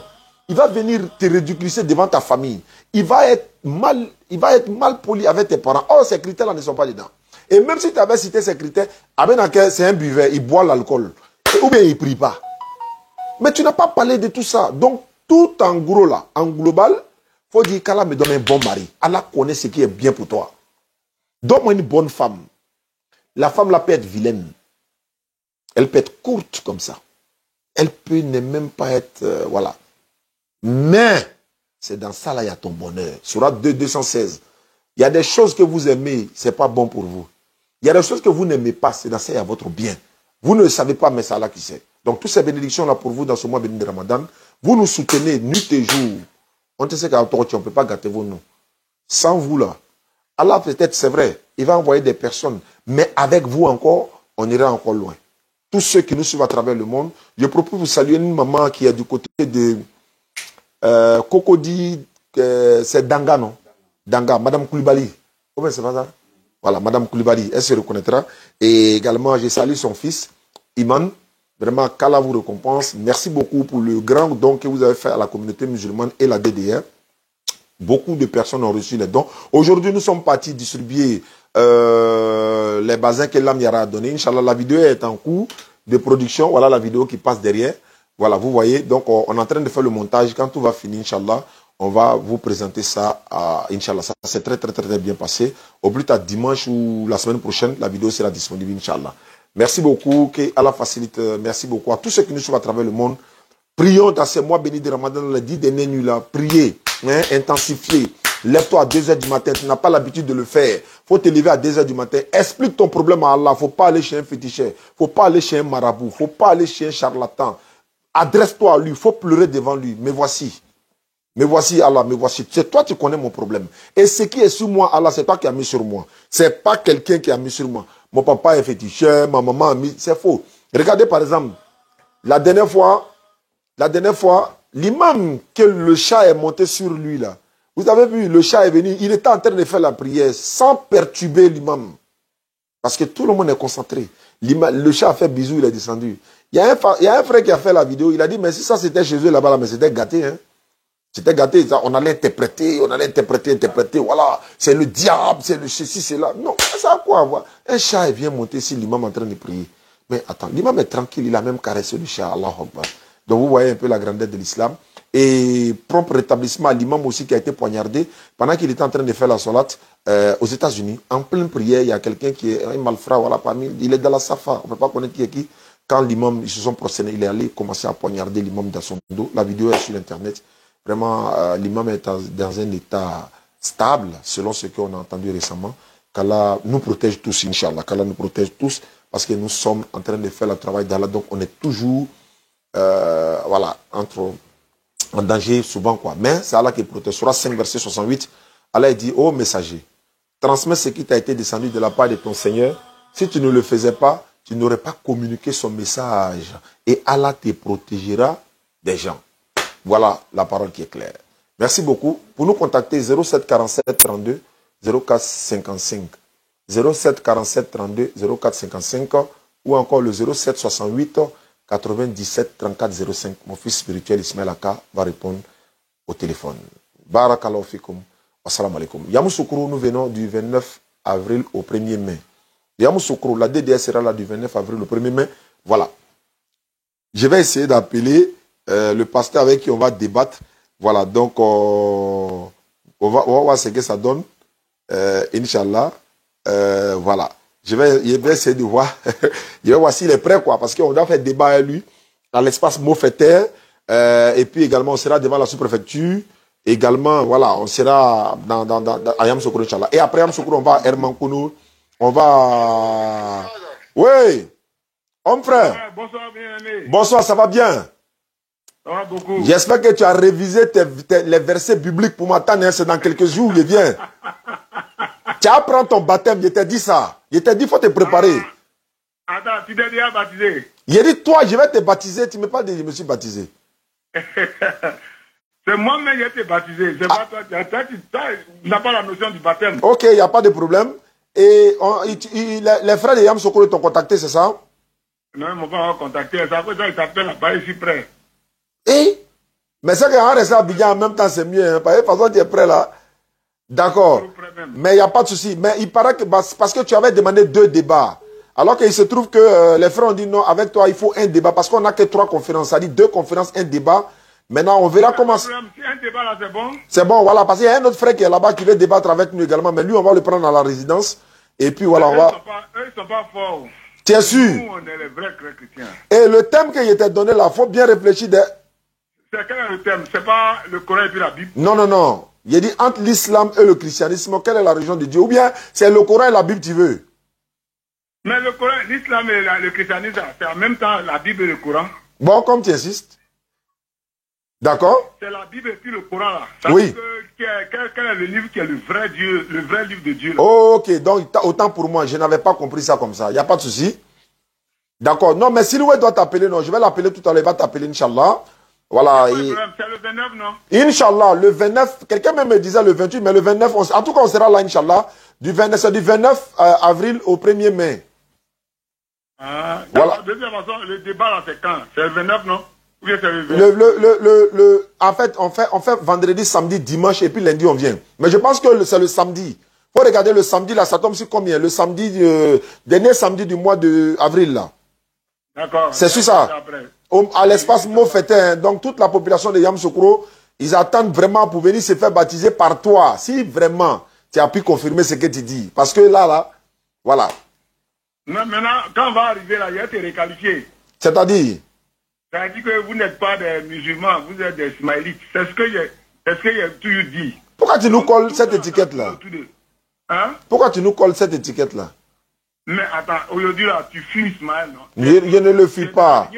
Il va venir te ridiculiser devant ta famille. Il va être mal poli avec tes parents. Oh, ces critères-là ne sont pas dedans. Et même si tu avais cité ces critères, c'est un buveur, il boit l'alcool. Ou bien il ne prie pas. Mais tu n'as pas parlé de tout ça. Donc, tout en gros là, en global, il faut dire qu'Allah me donne un bon mari. Allah connaît ce qui est bien pour toi. Donne-moi une bonne femme. La femme là peut être vilaine. Elle peut être courte comme ça. Elle peut ne même pas être... voilà. Mais, c'est dans ça là, il y a ton bonheur. Surat 2, 216. Il y a des choses que vous aimez, ce n'est pas bon pour vous. Il y a des choses que vous n'aimez pas, c'est dans ça, il y a votre bien. Vous ne le savez pas, mais c'est Allah qui sait. Donc, toutes ces bénédictions là pour vous dans ce mois béni de Ramadan, vous nous soutenez nuit et jour. On te sait qu'à toi, on ne peut pas gâter vos noms. Sans vous là, Allah peut-être, c'est vrai, il va envoyer des personnes, mais avec vous encore, on ira encore loin. Tous ceux qui nous suivent à travers le monde, je propose vous saluer une maman qui est du côté de Cocody, c'est Danga, non? Danga, Madame Koulibaly. Comment c'est pas ça? Voilà, Madame Koulibaly, elle se reconnaîtra. Et également, je salue son fils, Iman. Vraiment, qu'Allah vous récompense. Merci beaucoup pour le grand don que vous avez fait à la communauté musulmane et la DDR. Beaucoup de personnes ont reçu les dons. Aujourd'hui, nous sommes partis distribuer les basins que l'Amyara a donné. Inch'Allah, la vidéo est en cours de production. Voilà la vidéo qui passe derrière. Voilà, vous voyez. Donc, on est en train de faire le montage. Quand tout va finir, Inch'Allah, on va vous présenter ça. Inch'Allah, ça s'est très bien passé. Au plus tard, dimanche ou la semaine prochaine, la vidéo sera disponible, Inch'Allah. Merci beaucoup. Que Allah facilite. Merci beaucoup à tous ceux qui nous suivent à travers le monde. Prions dans ces mois bénis de Ramadan, les 10 dernières nuits là. Priez, hein, intensifiez. Lève-toi à 2 h du matin. Tu n'as pas l'habitude de le faire. Faut te lever à 2 h du matin. Explique ton problème à Allah. Faut pas aller chez un féticheur. Faut pas aller chez un marabout. Faut pas aller chez un charlatan. Adresse-toi à lui. Faut pleurer devant lui. Me voici. Me voici, Allah. Me voici. C'est toi qui connais mon problème. Et ce qui est sur moi, Allah, c'est toi qui as mis sur moi. C'est pas quelqu'un qui a mis sur moi. Mon papa est féticheur. Ma maman a mis. C'est faux. Regardez par exemple. La dernière fois, l'imam que le chat est monté sur lui là. Vous avez vu, le chat est venu, il était en train de faire la prière sans perturber l'imam. Parce que tout le monde est concentré. Le chat a fait bisou, il est descendu. Il y a un frère qui a fait la vidéo, il a dit, mais si ça c'était chez eux là-bas, mais c'était gâté. Hein? C'était gâté, on allait interpréter, voilà, c'est le diable, c'est le ceci, c'est là. Non, ça a quoi avoir? Un chat, il vient monter si l'imam est en train de prier. Mais attends, l'imam est tranquille, il a même caressé le chat, Allah Akbar. Donc vous voyez un peu la grandeur de l'islam. Et propre rétablissement à l'imam aussi qui a été poignardé pendant qu'il était en train de faire la salat aux États-Unis. En pleine prière, il y a quelqu'un qui est un malfrat, voilà, parmi, il est dans la safa, on ne peut pas connaître qui est qui. Quand l'imam, ils se sont prosternés, il est allé commencer à poignarder l'imam dans son dos. La vidéo est sur Internet. Vraiment, l'imam est dans un état stable, selon ce qu'on a entendu récemment. Qu'Allah nous protège tous, Inch'Allah. Qu'Allah nous protège tous, parce que nous sommes en train de faire le travail d'Allah. Donc, on est toujours, voilà, en danger souvent, quoi. Mais c'est Allah qui protège. Surah 5, verset 68, Allah dit, ô messager, transmets ce qui t'a été descendu de la part de ton Seigneur. Si tu ne le faisais pas, tu n'aurais pas communiqué son message. Et Allah te protégera des gens. Voilà la parole qui est claire. Merci beaucoup. Pour nous contacter, 07 47 32 04 55. 07 47 32 04 55 ou encore le 07 68 97 34 05. Mon fils spirituel Ismaël Aka va répondre au téléphone. Barakallahu fikum. Assalamu alaikum. Yamoussoukro, nous venons du 29 avril au 1er mai. Yamoussoukro, la DDS sera là du 29 avril au 1er mai. Voilà. Je vais essayer d'appeler le pasteur avec qui on va débattre. Voilà, donc on va voir ce que ça donne. Inch'Allah. Voilà. Je vais essayer de voir. Je vais voir s'il est prêt, quoi. Parce qu'on doit faire débat avec lui dans l'espace Mofeter. Et puis également, on sera devant la sous-préfecture. Également, voilà, on sera à Yamoussoukro, Inch'Allah. Et après Yamoussoukro, on va à Hermankono. On va... Oui. Homme frère. Bonsoir, bien-aimé. Bonsoir, ça va bien? Ça va beaucoup. J'espère que tu as révisé les versets bibliques pour m'attendre. C'est dans quelques jours, je viens. Tu apprends ton baptême, je t'ai dit ça. Je t'ai dit, il faut te préparer. Attends, tu t'es déjà baptisé? J'ai dit, toi, je vais te baptiser. Tu ne me pas dit, je me suis baptisé. C'est moi-même qui ai été baptisé. C'est pas toi. Tu n'as pas la notion du baptême. Ok, il n'y a pas de problème. Et les frères de Yamoussoukro t'ont contacté, c'est ça? Non, ils ne m'ont pas contacté. Ça fait ça, ils t'appellent là-bas, je suis prêt. Et mais c'est qu'en restant à Abidjan en même temps, c'est mieux. Hein, parce que de toute façon, tu es prêt là. D'accord. Mais il n'y a pas de souci. Mais il paraît que parce que tu avais demandé 2 débats. Alors qu'il se trouve que les frères ont dit non, avec toi, il faut un débat. Parce qu'on n'a que 3 conférences. Ça dit 2 conférences, 1 débat. Maintenant, on verra comment... Si un débat là, c'est bon? C'est bon, voilà. Parce qu'il y a un autre frère qui est là-bas qui veut débattre avec nous également. Mais lui, on va le prendre à la résidence. Et puis voilà, on va... Eux, ils ne sont pas forts. Tu es sûr? Nous, on est les vrais chrétiens. Et le thème que je t'ai donné là, il faut bien réfléchir. C'est quel est le thème? C'est pas le Coran et puis la Bible? Non, non, non. Il a dit entre l'islam et le christianisme, quelle est la religion de Dieu? Ou bien c'est le Coran et la Bible tu veux? Mais le Coran, l'islam et le christianisme, c'est en même temps la Bible et le Coran. Bon, comme tu insistes. D'accord? C'est la Bible et puis le Coran là. Oui. Quel est le livre qui est le vrai Dieu, le vrai livre de Dieu là? Oh, ok, donc autant pour moi, je n'avais pas compris ça comme ça. Il n'y a pas de souci. D'accord. Non, mais si Loué doit t'appeler, non, je vais l'appeler tout à l'heure, il va t'appeler, Inch'Allah. Voilà. C'est le 29, non? Inch'Allah, le 29, quelqu'un même me disait le 28, mais le 29, en tout cas, on sera là, Inch'Allah. C'est du 29 avril au 1er mai. Ah, voilà. De toute façon, le débat là, c'est quand? C'est le 29, non? Ou bien c'est le 29? En fait, on fait vendredi, samedi, dimanche, et puis lundi, on vient. Mais je pense que c'est le samedi. Faut regarder le samedi, là, ça tombe sur combien? Le samedi, dernier samedi du mois d'avril, là. D'accord. C'est sur ça. À l'espace Mofetin. Donc, toute la population de Yamoussoukro, ils attendent vraiment pour venir se faire baptiser par toi. Si vraiment tu as pu confirmer ce que tu dis. Parce que là, voilà. Non, maintenant, quand on va arriver là, il y a été réqualifié. C'est-à-dire? Ça dit que vous n'êtes pas des musulmans, vous êtes des ismaélites. C'est ce que j'ai toujours dit. Pourquoi tu nous colles cette étiquette-là? Hein? Pourquoi tu nous colles cette étiquette-là? Mais attends, aujourd'hui là, tu fuis Ismaël, non? Je ne le fuis pas.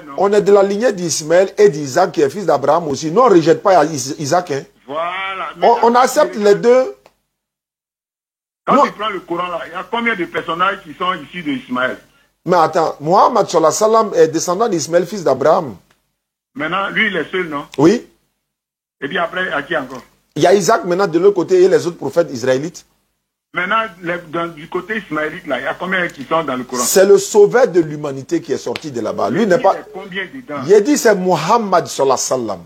Non? On est de la lignée d'Ismaël et d'Isaac qui est fils d'Abraham aussi. Nous, on ne rejette pas Isaac. Hein. Voilà. On accepte les deux. Quand tu prends le Coran là, il y a combien de personnages qui sont issus d'Ismaël? Mais attends, Mohammed sallallahu alayhi wa sallam est descendant d'Ismaël, fils d'Abraham. Maintenant, lui, il est seul, non? Oui. Et puis après, à qui encore? Il y a Isaac maintenant de l'autre côté et les autres prophètes israélites. Maintenant, du côté ismaélite, là, il y a combien qui sont dans le Coran? C'est le sauveur de l'humanité qui est sorti de là-bas. Lui n'est pas... Combien dedans? Il a dit c'est Mohammed sallallahu alayhi wa sallam.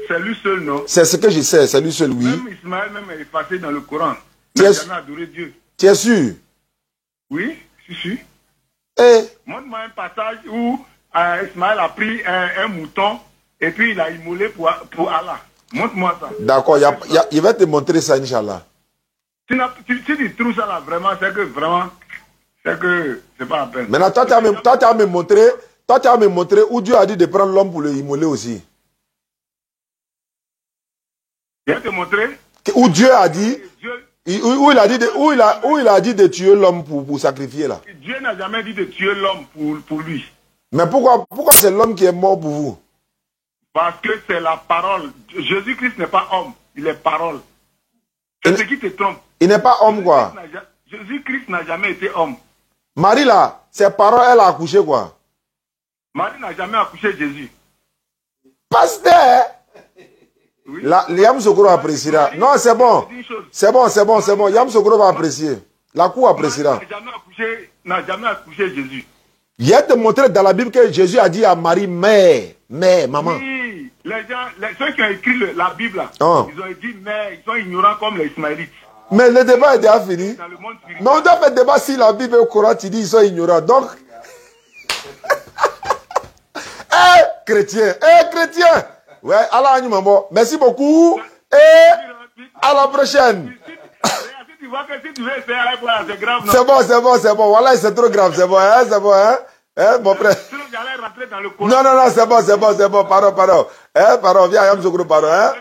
c'est lui seul, non? C'est ce que je sais, c'est lui seul, oui. Même Ismaël même est effacé dans le Coran. Tu Il n'a es- jamais adoré Dieu. Tu es sûr? Oui, si. Eh, Montre-moi un passage où Ismaël a pris un mouton et puis il a immolé pour Allah. Montre-moi ça. d'accord, il va te montrer ça, Inch'Allah. Si tu trouves ça là, vraiment, c'est que c'est pas la peine. Maintenant, toi, tu as me montré où Dieu a dit de prendre l'homme pour le immoler aussi. Je vais te montrer. Où Dieu a dit, Dieu où il a dit de tuer l'homme pour sacrifier là. n'a jamais dit de tuer l'homme pour lui. Mais pourquoi c'est l'homme qui est mort pour vous? Parce que c'est la parole. Jésus-Christ n'est pas homme, il est parole. C'est ce qui te trompe. Il n'est pas homme quoi. Jésus-Christ n'a jamais été homme. Marie là, ses parents, elle a accouché quoi. Marie n'a jamais accouché Jésus. Pasteur! Oui. Là, Yam Sokoro appréciera. Non, c'est bon. C'est bon. Yam Sokoro va apprécier. La cour appréciera. Marie n'a jamais accouché Jésus. Il y a te montrer dans la Bible que Jésus a dit à Marie, mère, maman. Oui, ceux qui ont écrit la Bible, là, Ah. ils ont dit, mais ils sont ignorants comme les Ismaélites. Mais le débat est déjà fini. Dans le monde spirituel. Mais on doit faire débat si la Bible et le Coran, tu dis ils sont ignorants. Donc, chrétien. Ouais, Allah Maman. Merci beaucoup. Et à la prochaine. Si tu vois que si tu veux essayer avec moi, c'est grave, non? C'est bon. Voilà, c'est trop grave. C'est bon, hein. Mon frère. Sinon, j'allais rentrer dans le Coran. Non, c'est bon. Pardon. Pardon, viens, Yam Sokoro, pardon, hein.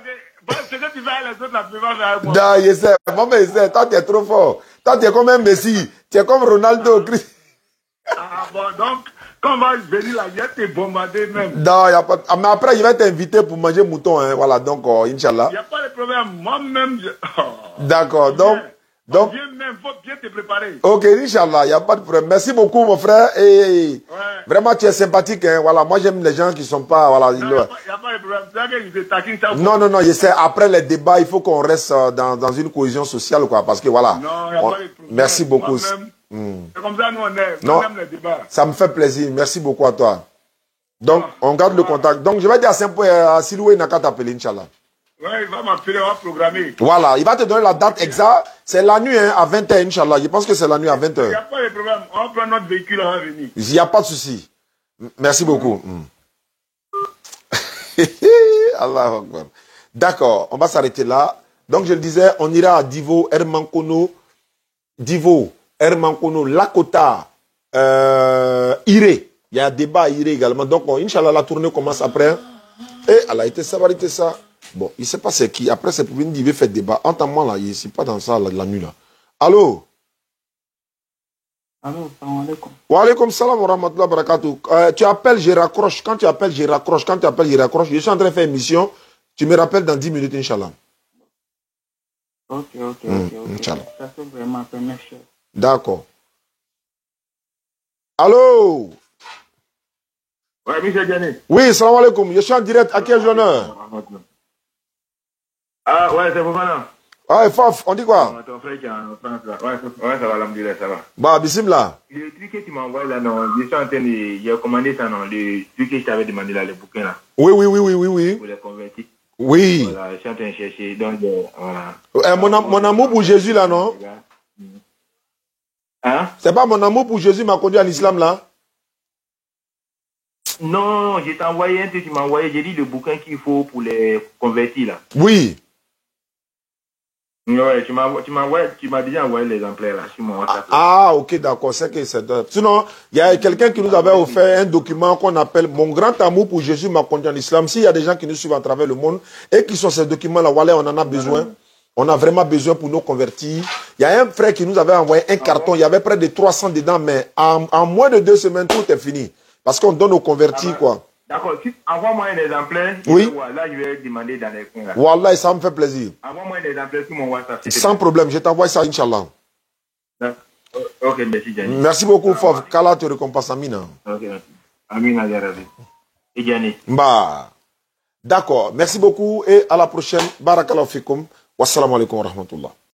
Ce que tu fais avec les autres, la plupart, c'est avec moi. Non, je sais. Maman, je sais. Toi, tu es trop fort. Toi, tu es comme un Messi. Tu es comme Ronaldo. Ah bon, donc, quand on va venir là, il y a tes bombardés même. Non, il n'y a pas. Mais après, il va t'inviter pour manger mouton, hein. Voilà, donc, Inch'Allah. Il n'y a pas de problème. Moi-même, D'accord, donc. Bien même, il faut bien te préparer. Ok, Inch'Allah, il n'y a pas de problème. Merci beaucoup, mon frère. Et vraiment, tu es sympathique, hein. Voilà, moi, j'aime les gens qui ne sont pas. Voilà, Il n'y a pas de problème. C'est vrai que je te taquine ça. Non, je sais. Après les débats, il faut qu'on reste dans une cohésion sociale, quoi. Parce que voilà. Non, il n'y a pas de problème. Merci beaucoup. C'est comme ça, nous, on aime les débats. Ça me fait plaisir. Merci beaucoup à toi. Donc, on garde le contact. Donc, je vais dire à Siloué Naka t'appeler, Inch'Allah. Oui, il va m'appeler, on va programmer. Voilà, il va te donner la date exacte. C'est la nuit, hein, à 20h, Inch'Allah. Je pense que c'est la nuit à 20h. Il n'y a pas de problème. On va prendre notre véhicule, on va venir. Il n'y a pas de souci. Merci beaucoup. Allah Akbar. D'accord, on va s'arrêter là. Donc, je le disais, on ira à Divo, Hermankono, Lakota, Iré. Il y a un débat à Iré également. Donc, Inch'Allah, la tournée commence après. Et elle a été ça. Bon, il ne sait pas c'est qui. Après, c'est pour une dire, il veut faire débat. Entends-moi là, il n'est pas dans ça la nuit là. Allô? Allô, salam alaikum. Wa alaikum salam wa rahmatullahi wa barakatuh. Tu appelles, je raccroche. Quand tu appelles, je raccroche. Je suis en train de faire une mission. Tu me rappelles dans 10 minutes, Inch'Allah. Ok. Inch'Allah. Ça fait vraiment première chose. D'accord. Allô? Ouais, monsieur Diané. Oui, salam alaikum. Je suis en direct. À quel honneur? Ah, ouais, c'est Fofana. Ah, Faf, on dit quoi? Ton frère qui est en France là. Ouais, ça va, alhamdoulilah, ça va. Bah, bismillah. Le truc que tu m'as envoyé là, non, je suis en train de. J'ai commandé ça, non, le truc que je t'avais demandé là, le bouquin là. Oui. Pour les convertir. Oui. Voilà, je suis en train de chercher. Donc, voilà. Mon amour pour Jésus là, non? Hein? C'est pas mon amour pour Jésus m'a conduit à l'islam là? Non, je t'ai envoyé un truc, tu m'as envoyé, j'ai dit le bouquin qu'il faut pour les convertir là. Oui. Ouais, tu m'as déjà envoyé l'exemplaire là sur mon WhatsApp. Ah, ok, d'accord, c'est que c'est... Sinon, il y a quelqu'un qui nous avait offert un document qu'on appelle « Mon grand amour pour Jésus m'a conduit en islam ». S'il y a des gens qui nous suivent à travers le monde et qui sont ces documents-là, voilà, on en a besoin. On a vraiment besoin pour nous convertir. Il y a un frère qui nous avait envoyé un carton, il y avait près de 300 dedans, mais en moins de 2 semaines, tout est fini. Parce qu'on donne aux convertis, quoi. D'accord, envoie-moi un exemplaire. Oui. Là, je vais demander dans les coins. Wallah, ça me fait plaisir. Envoie-moi un exemplaire sur mon WhatsApp. Sans problème, je t'envoie ça, Inch'Allah. Ok, merci, Gianni. Merci beaucoup, Fof. Qu'Allah te récompense, Amina. Ok, merci. Amina, Yarabi. Et Gianni. Bah. D'accord, merci beaucoup et à la prochaine. Barakallahu fikum. Wassalamu alaikum wa rahmatullah.